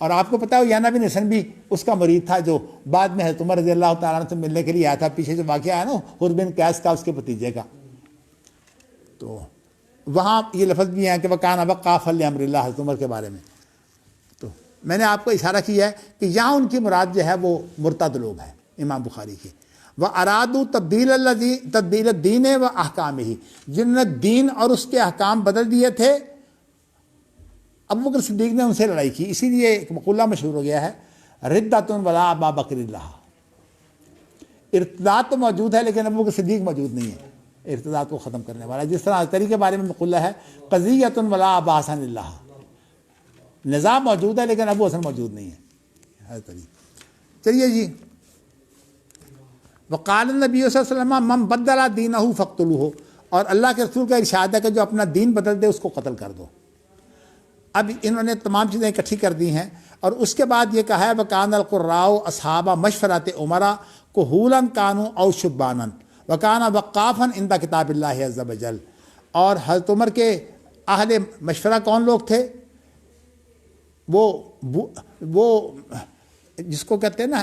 اور آپ کو پتا ہے یانا بن حسن بھی اس کا مرید تھا جو بعد میں حضرت عمر رضی اللہ تعالیٰ عنہ سے ملنے کے لیے آیا تھا. پیچھے جو واقعہ ہے نا حر بن قیس کا، اس کے بھتیجے کا، تو وہاں یہ لفظ بھی ہیں کہ وَكَانَ وَقَّافًا لِأَمْرِ اللَّهِ حضرت عمر کے بارے میں. تو میں نے آپ کو اشارہ کیا ہے کہ یہاں ان کی مراد جو ہے وہ مرتد لوگ ہیں امام بخاری کی. وَأَرَادُوا تَبْدِيلَ الدِّينِ وَأَحْكَامِهِ، جنہوں نے دین اور اس کے احکام بدل دیے تھے. ابو بکر صدیق نے ان سے لڑائی کی، اسی لیے ایک مقولہ مشہور ہو گیا ہے رِدَّةٌ وَلَا أَبَا بَكْرٍ لَهَا. ارتداد تو موجود ہے لیکن ابو بکر صدیق موجود نہیں ہے ارتداد کو ختم کرنے والا. جس طرح عطری کے بارے میں مقولہ ہے قضیۃ ولا ابا حسن اللہ، نظام موجود ہے لیکن ابو حسن موجود نہیں ہے عطری. چلیے جی، وقال النبی صلی اللہ علیہ وسلم من بدل دینہ فاقتلوہ، اور اللہ کے رسول کا ارشاد ہے کہ جو اپنا دین بدل دے اس کو قتل کر دو. اب انہوں نے تمام چیزیں اکٹھی کر دی ہیں اور اس کے بعد یہ کہا ہے وکان القراء اصحاب مشورۃ عمرا کہولا کانوا او شبانا وکان وقافا عند کتاب اللہ عز وجل. اور حضرت عمر کے اہل مشورہ کون لوگ تھے؟ وہ جس کو کہتے ہیں نا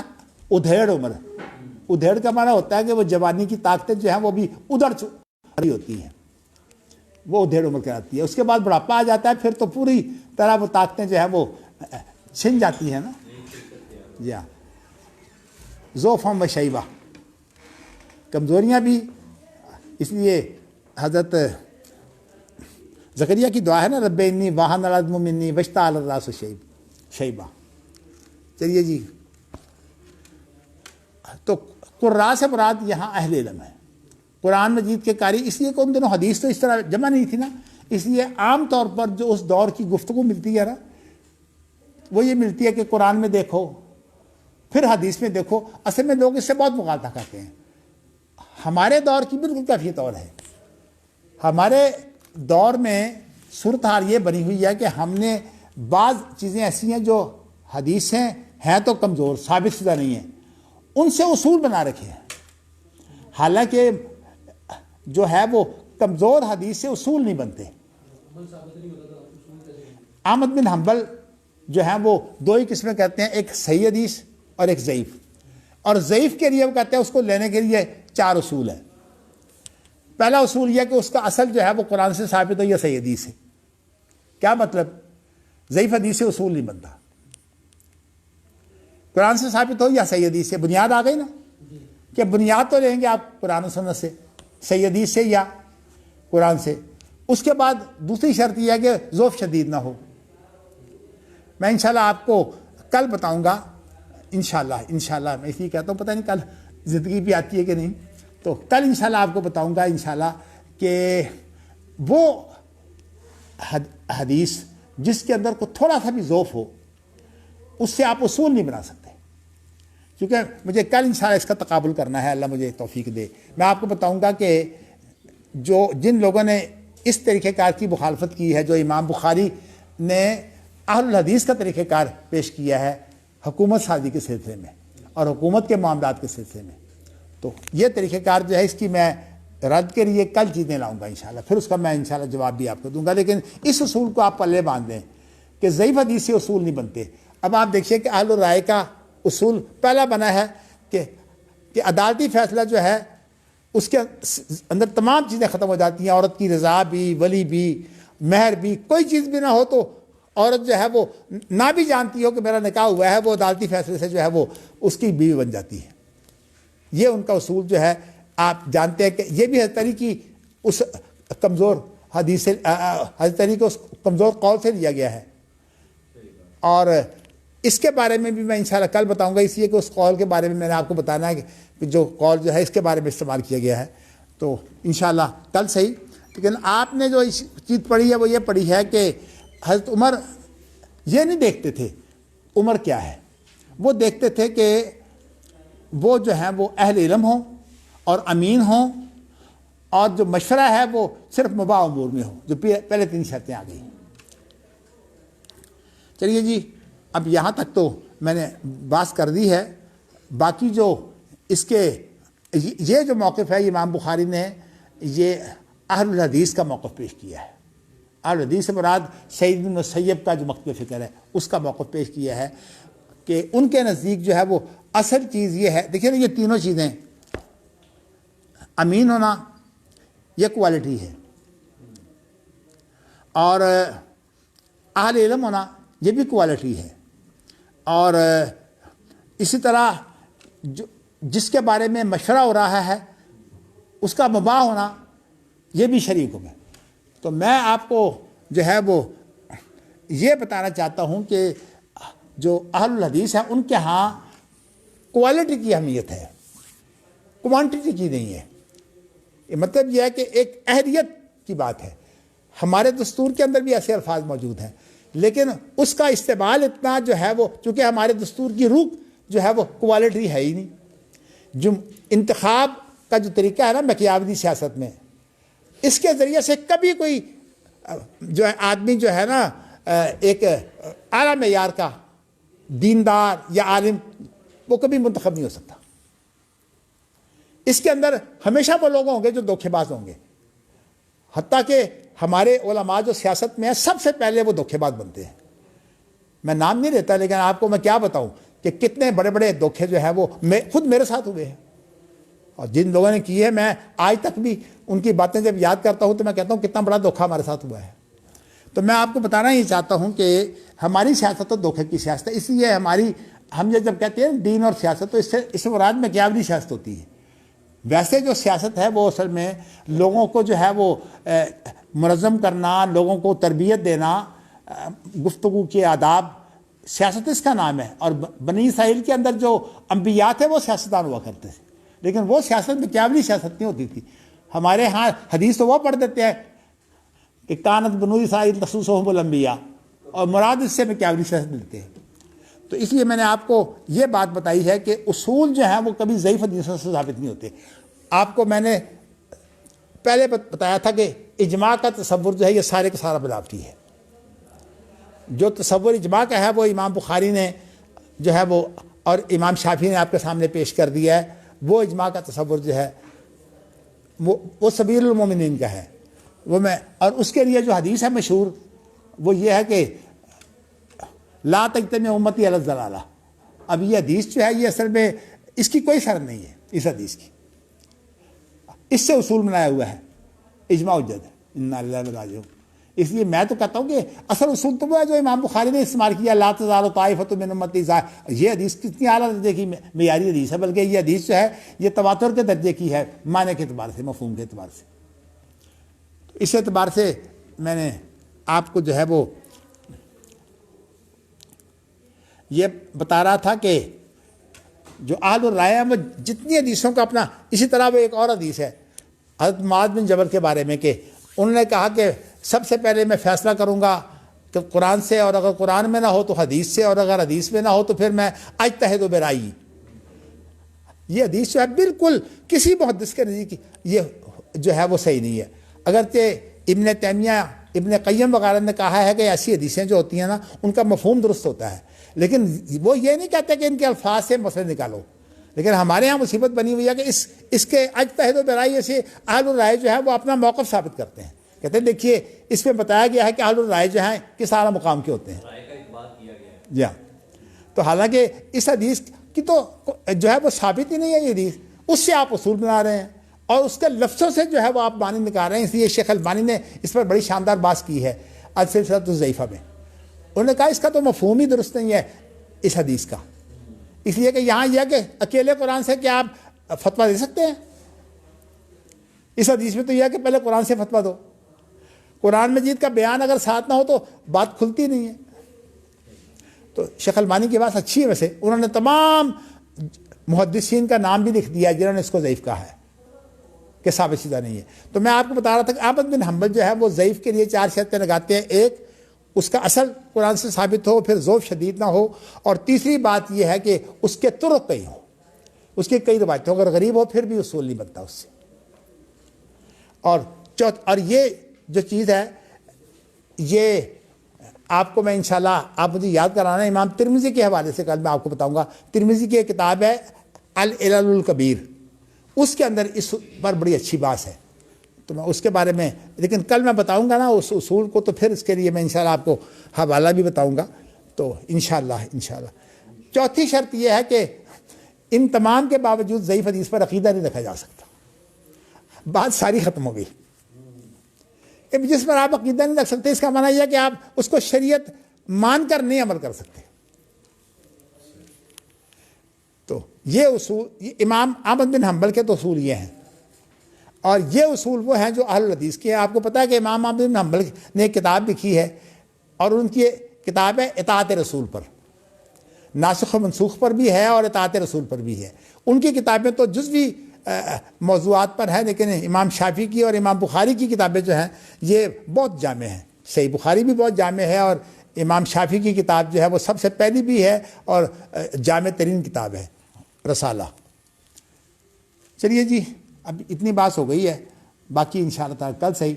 ادھیڑ عمر. ادھیڑ کا معنی ہوتا ہے کہ وہ جوانی کی طاقتیں جو ہیں وہ بھی ادھر چلی ہوتی ہیں، وہ ادھیڑ عمر کہلاتی ہے. اس کے بعد بڑھاپا آ جاتا ہے، پھر تو پوری طرح وہ طاقتیں جو ہیں وہ چھن جاتی ہیں نا. جی ہاں، ذوفم و شیبہ، کمزوریاں بھی. اس لیے حضرت زکریا کی دعا ہے نا رب انی واہن العظم منی واشتعل الراس شیبہ. چلیے جی، تو قراء سے مراد یہاں اہل علم ہے، قرآن مجید کے قاری. اس لیے کہ ان دنوں حدیث تو اس طرح جمع نہیں تھی نا، اس لیے عام طور پر جو اس دور کی گفتگو ملتی ہے نا وہ یہ ملتی ہے کہ قرآن میں دیکھو پھر حدیث میں دیکھو. اصل میں لوگ اس سے بہت مغالطہ کرتے ہیں. ہمارے دور کی بالکل کیفیت اور ہے. ہمارے دور میں صورتحال یہ بنی ہوئی ہے کہ ہم نے بعض چیزیں ایسی ہیں جو حدیث ہیں تو کمزور ثابت شدہ نہیں ہیں، ان سے اصول بنا رکھے ہیں. حالانکہ جو ہے وہ کمزور حدیث سے اصول نہیں بنتے. احمد بن حنبل جو ہیں وہ دو ہی قسمیں کہتے ہیں، ایک صحیح حدیث اور ایک ضعیف. اور ضعیف کے لیے وہ کہتے ہیں اس کو لینے کے لیے 4 اصول ہیں. پہلا اصول یہ کہ اس کا اصل جو ہے وہ قرآن سے ثابت ہو یا صحیح حدیث سے. کیا مطلب؟ ضعیف حدیث سے اصول نہیں بنتا، قرآن سے ثابت ہو یا صحیح حدیث سے. بنیاد آ گئی نا کہ بنیاد تو لیں گے آپ قرآن و سنت سے، صحیح حدیث سے یا قرآن سے. اس کے بعد دوسری شرط یہ ہے کہ ذوف شدید نہ ہو. میں انشاءاللہ آپ کو کل بتاؤں گا انشاءاللہ میں اس لیے کہتا ہوں، پتہ نہیں کل زندگی بھی آتی ہے کہ نہیں، تو کل انشاءاللہ آپ کو بتاؤں گا انشاءاللہ کہ وہ حدیث جس کے اندر کو تھوڑا سا بھی ذوف ہو اس سے آپ اصول نہیں بنا سکتے. کیونکہ مجھے کل انشاءاللہ اس کا تقابل کرنا ہے، اللہ مجھے توفیق دے. میں آپ کو بتاؤں گا کہ جن لوگوں نے اس طریقہ کار کی مخالفت کی ہے، جو امام بخاری نے اہل الحدیث کا طریقہ کار پیش کیا ہے حکومت سازی کے سلسلے میں اور حکومت کے معاملات کے سلسلے میں، تو یہ طریقہ کار جو ہے اس کی میں رد کے لیے کل چیزیں لاؤں گا انشاءاللہ. پھر اس کا میں انشاءاللہ جواب بھی آپ کو دوں گا. لیکن اس اصول کو آپ پلے باندھ دیں کہ ضعیف حدیث سے اصول نہیں بنتے. اب آپ دیکھیے کہ اہل الرائے کا اصول پہلا بنا ہے کہ عدالتی فیصلہ جو ہے اس کے اندر تمام چیزیں ختم ہو جاتی ہیں. عورت کی رضا بھی، ولی بھی، مہر بھی، کوئی چیز بھی نہ ہو تو عورت جو ہے وہ نہ بھی جانتی ہو کہ میرا نکاح ہوا ہے، وہ عدالتی فیصلے سے جو ہے وہ اس کی بیوی بن جاتی ہے. یہ ان کا اصول جو ہے آپ جانتے ہیں کہ یہ بھی حضرت علی کی اس کمزور حدیث سے، حضرت علی کو اس کمزور قول سے لیا گیا ہے. اور اس کے بارے میں بھی میں انشاءاللہ کل بتاؤں گا، اس لیے کہ اس قول کے بارے میں میں نے آپ کو بتانا ہے کہ جو قول جو ہے اس کے بارے میں استعمال کیا گیا ہے، تو انشاءاللہ کل صحیح۔ لیکن آپ نے جو اس چیز پڑھی ہے وہ یہ پڑھی ہے کہ حضرت عمر یہ نہیں دیکھتے تھے عمر کیا ہے، وہ دیکھتے تھے کہ وہ جو ہیں وہ اہل علم ہوں اور امین ہوں، اور جو مشورہ ہے وہ صرف مباح امور میں ہو، جو پہلے 3 شرطیں آ گئی۔ چلیے جی، اب یہاں تک تو میں نے بات کر دی ہے، باقی جو اس کے یہ جو موقف ہے امام بخاری نے یہ اہل الحدیث کا موقف پیش کیا ہے۔ اہل الحدیث سے مراد سعید بن مسیب کا جو مکتب فکر ہے اس کا موقف پیش کیا ہے کہ ان کے نزدیک جو ہے وہ اصل چیز یہ ہے، دیکھیں نا یہ تینوں چیزیں، امین ہونا یہ کوالٹی ہے، اور اہل علم ہونا یہ بھی کوالٹی ہے، اور اسی طرح جس کے بارے میں مشورہ ہو رہا ہے اس کا مباح ہونا یہ بھی شریک حکم ہے۔ تو میں آپ کو جو ہے وہ یہ بتانا چاہتا ہوں کہ جو اہل الحدیث ہیں ان کے ہاں کوالٹی کی اہمیت ہے، کوانٹٹی کی نہیں ہے۔ یہ مطلب یہ ہے کہ ایک اہلیت کی بات ہے۔ ہمارے دستور کے اندر بھی ایسے الفاظ موجود ہیں، لیکن اس کا استعمال اتنا جو ہے وہ، چونکہ ہمارے دستور کی روح جو ہے وہ کوالٹی ہے ہی نہیں۔ جو انتخاب کا جو طریقہ ہے نا مکیاولی سیاست میں، اس کے ذریعے سے کبھی کوئی جو ہے آدمی جو ہے نا ایک اعلیٰ معیار کا دیندار یا عالم وہ کبھی منتخب نہیں ہو سکتا۔ اس کے اندر ہمیشہ وہ لوگ ہوں گے جو دھوکے باز ہوں گے، حتیٰ کہ ہمارے علماء جو سیاست میں ہیں سب سے پہلے وہ دھوکے باز بنتے ہیں۔ میں نام نہیں لیتا، لیکن آپ کو میں کیا بتاؤں کہ کتنے بڑے بڑے دھوکے جو ہیں وہ خود میرے ساتھ ہوئے ہیں، اور جن لوگوں نے کی ہے میں آج تک بھی ان کی باتیں جب یاد کرتا ہوں تو میں کہتا ہوں کتنا بڑا دھوکہ ہمارے ساتھ ہوا ہے۔ تو میں آپ کو بتانا ہی چاہتا ہوں کہ ہماری سیاست تو دھوکے کی سیاست ہے، اس لیے ہم یہ جب کہتے ہیں دین اور سیاست تو اس سے مراد میں کیابلی سیاست ہوتی ہے۔ ویسے جو سیاست ہے وہ اصل میں لوگوں کو جو ہے وہ منظم کرنا، لوگوں کو تربیت دینا، گفتگو کے آداب، سیاست اس کا نام ہے۔ اور بنی اسرائیل کے اندر جو انبیاء تھے وہ سیاستدان ہوا کرتے تھے، لیکن وہ سیاست میں کیابلی سیاست نہیں ہوتی تھی۔ ہمارے ہاں حدیث تو وہ پڑھ دیتے ہیں کہ کانت بنو اسرائیل تسوسہم الانبیاء، اور مراد اس سے میں کیابلی سیاست ملتے ہیں۔ تو اس لیے میں نے آپ کو یہ بات بتائی ہے کہ اصول جو ہیں وہ کبھی ضعیف حدیثوں سے ثابت نہیں ہوتے۔ آپ کو میں نے پہلے بتایا تھا کہ اجماع کا تصور جو ہے یہ سارے کا سارا بناوٹی ہے۔ جو تصور اجماع کا ہے وہ امام بخاری نے جو ہے وہ اور امام شافعی نے آپ کے سامنے پیش کر دیا ہے، وہ اجماع کا تصور جو ہے وہ سبیل المومنین کا ہے۔ اور اس کے لیے جو حدیث ہے مشہور وہ یہ ہے کہ لا تجتمع امتی علی الضلالہ۔ اب یہ حدیث جو ہے یہ اصل میں اس کی کوئی شرط نہیں ہے، اس حدیث کی، اس سے اصول بنایا ہوا ہے، اجماع حجت ہے، انا للہ و انا الیہ راجعون۔ اس لیے میں تو کہتا ہوں کہ اصل اصول تو وہ ہے جو امام بخاری نے استعمال کیا، لا تزال طائفۃ من امتی ظاہرین۔ یہ حدیث کتنی اعلیٰ درجے کی معیاری حدیث ہے، بلکہ یہ حدیث جو ہے یہ تواتر کے درجے کی ہے، معنی کے اعتبار سے، مفہوم کے اعتبار سے۔ تو اس اعتبار سے میں نے آپ کو جو ہے وہ یہ بتا رہا تھا کہ جو اہل الرائے ہیں وہ جتنی حدیثوں کا اپنا، اسی طرح وہ ایک اور حدیث ہے حضرت معاذ بن جبل کے بارے میں کہ انہوں نے کہا کہ سب سے پہلے میں فیصلہ کروں گا کہ قرآن سے، اور اگر قرآن میں نہ ہو تو حدیث سے، اور اگر حدیث میں نہ ہو تو پھر میں اجتہد برائی۔ یہ حدیث جو ہے بالکل کسی محدث کے نزدیک یہ جو ہے وہ صحیح نہیں ہے، اگرچہ ابن تیمیہ، ابن قیم وغیرہ نے کہا ہے کہ ایسی حدیثیں جو ہوتی ہیں نا ان کا مفہوم درست ہوتا ہے، لیکن وہ یہ نہیں کہتے کہ ان کے الفاظ سے مسئلے نکالو۔ لیکن ہمارے ہاں مصیبت بنی ہوئی ہے کہ اس کے اجتہد و برائے سے اہل الرائے جو ہے وہ اپنا موقف ثابت کرتے ہیں، کہتے ہیں دیکھیے اس میں بتایا گیا ہے کہ اہل الرائے جو ہیں کس اعلیٰ مقام کے ہوتے ہیں، رائے کا اثبات کیا گیا ہے۔ جی ہاں، تو حالانکہ اس حدیث کی تو جو ہے وہ ثابت ہی نہیں ہے یہ حدیث، اس سے آپ اصول بنا رہے ہیں اور اس کے لفظوں سے جو ہے وہ آپ معنی نکال رہے ہیں۔ اس لیے شیخ البانی نے اس پر بڑی شاندار بات کی ہے السلسلۃ الضعیفہ میں، انہوں نے کہا اس کا تو مفہوم ہی درست نہیں ہے اس حدیث کا، اس لیے کہ یہاں یہ کہ اکیلے قرآن سے کیا آپ فتویٰ دے سکتے ہیں؟ اس حدیث میں تو یہ ہے کہ پہلے قرآن سے فتویٰ دو، قرآن مجید کا بیان اگر ساتھ نہ ہو تو بات کھلتی نہیں ہے۔ تو شیخ البانی کی بات اچھی ہے ویسے، انہوں نے تمام محدثین کا نام بھی لکھ دیا جنہوں نے اس کو ضعیف کہا ہے کہ ثابت شدہ نہیں ہے۔ تو میں آپ کو بتا رہا تھا کہ احمد بن حنبل جو ہے وہ ضعیف کے لیے 4 شرطیں لگاتے ہیں، ایک اس کا اصل قرآن سے ثابت ہو، پھر ضعف شدید نہ ہو، اور تیسری بات یہ ہے کہ اس کے طرق کئی ہوں، اس کی کئی روایتیں، اگر غریب ہو پھر بھی اصول نہیں بنتا اس سے۔ اور یہ جو چیز ہے یہ آپ کو میں انشاءاللہ آپ مجھے یاد کرانا، امام ترمذی کے حوالے سے کل میں آپ کو بتاؤں گا۔ ترمذی کی ایک کتاب ہے العلل الکبیر، اس کے اندر اس پر بڑی اچھی بات ہے، تو میں اس کے بارے میں لیکن کل میں بتاؤں گا نا اس اصول کو، تو پھر اس کے لیے میں انشاءاللہ آپ کو حوالہ بھی بتاؤں گا، تو انشاءاللہ۔ چوتھی شرط یہ ہے کہ ان تمام کے باوجود ضعیف حدیث پر عقیدہ نہیں رکھا جا سکتا۔ بات ساری ختم ہو گئی، جس پر آپ عقیدہ نہیں رکھ سکتے اس کا معنی یہ ہے کہ آپ اس کو شریعت مان کر نہیں عمل کر سکتے۔ تو یہ اصول، یہ امام احمد بن حنبل کے تو اصول یہ ہیں، اور یہ اصول وہ ہیں جو اہل الحدیث کے ہیں۔ آپ کو پتہ ہے کہ امام احمد بن حنبل نے ایک کتاب لکھی ہے، اور ان کی کتاب ہے اطاعت رسول پر، ناسخ و منسوخ پر بھی ہے اور اطاعت رسول پر بھی ہے۔ ان کی کتابیں تو جزوی موضوعات پر ہیں، لیکن امام شافعی کی اور امام بخاری کی کتابیں جو ہیں یہ بہت جامع ہیں۔ صحیح بخاری بھی بہت جامع ہے، اور امام شافعی کی کتاب جو ہے وہ سب سے پہلی بھی ہے اور جامع ترین کتاب ہے، رسالہ۔ چلیے جی، اب اتنی بات ہو گئی ہے، باقی انشاءاللہ تعالی کل صحیح۔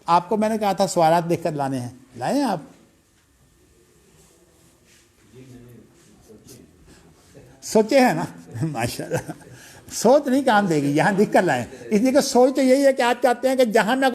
آپ کو میں نے کہا تھا سوالات لکھ کر لانے ہیں، لائے ہیں آپ؟ سوچے ہیں نا؟ ماشاءاللہ، سوچ نہیں کام دے گی، یہاں لکھ کر لائیں، اس لیے کہ سوچ تو یہی ہے کہ آپ چاہتے ہیں کہ جہاں میں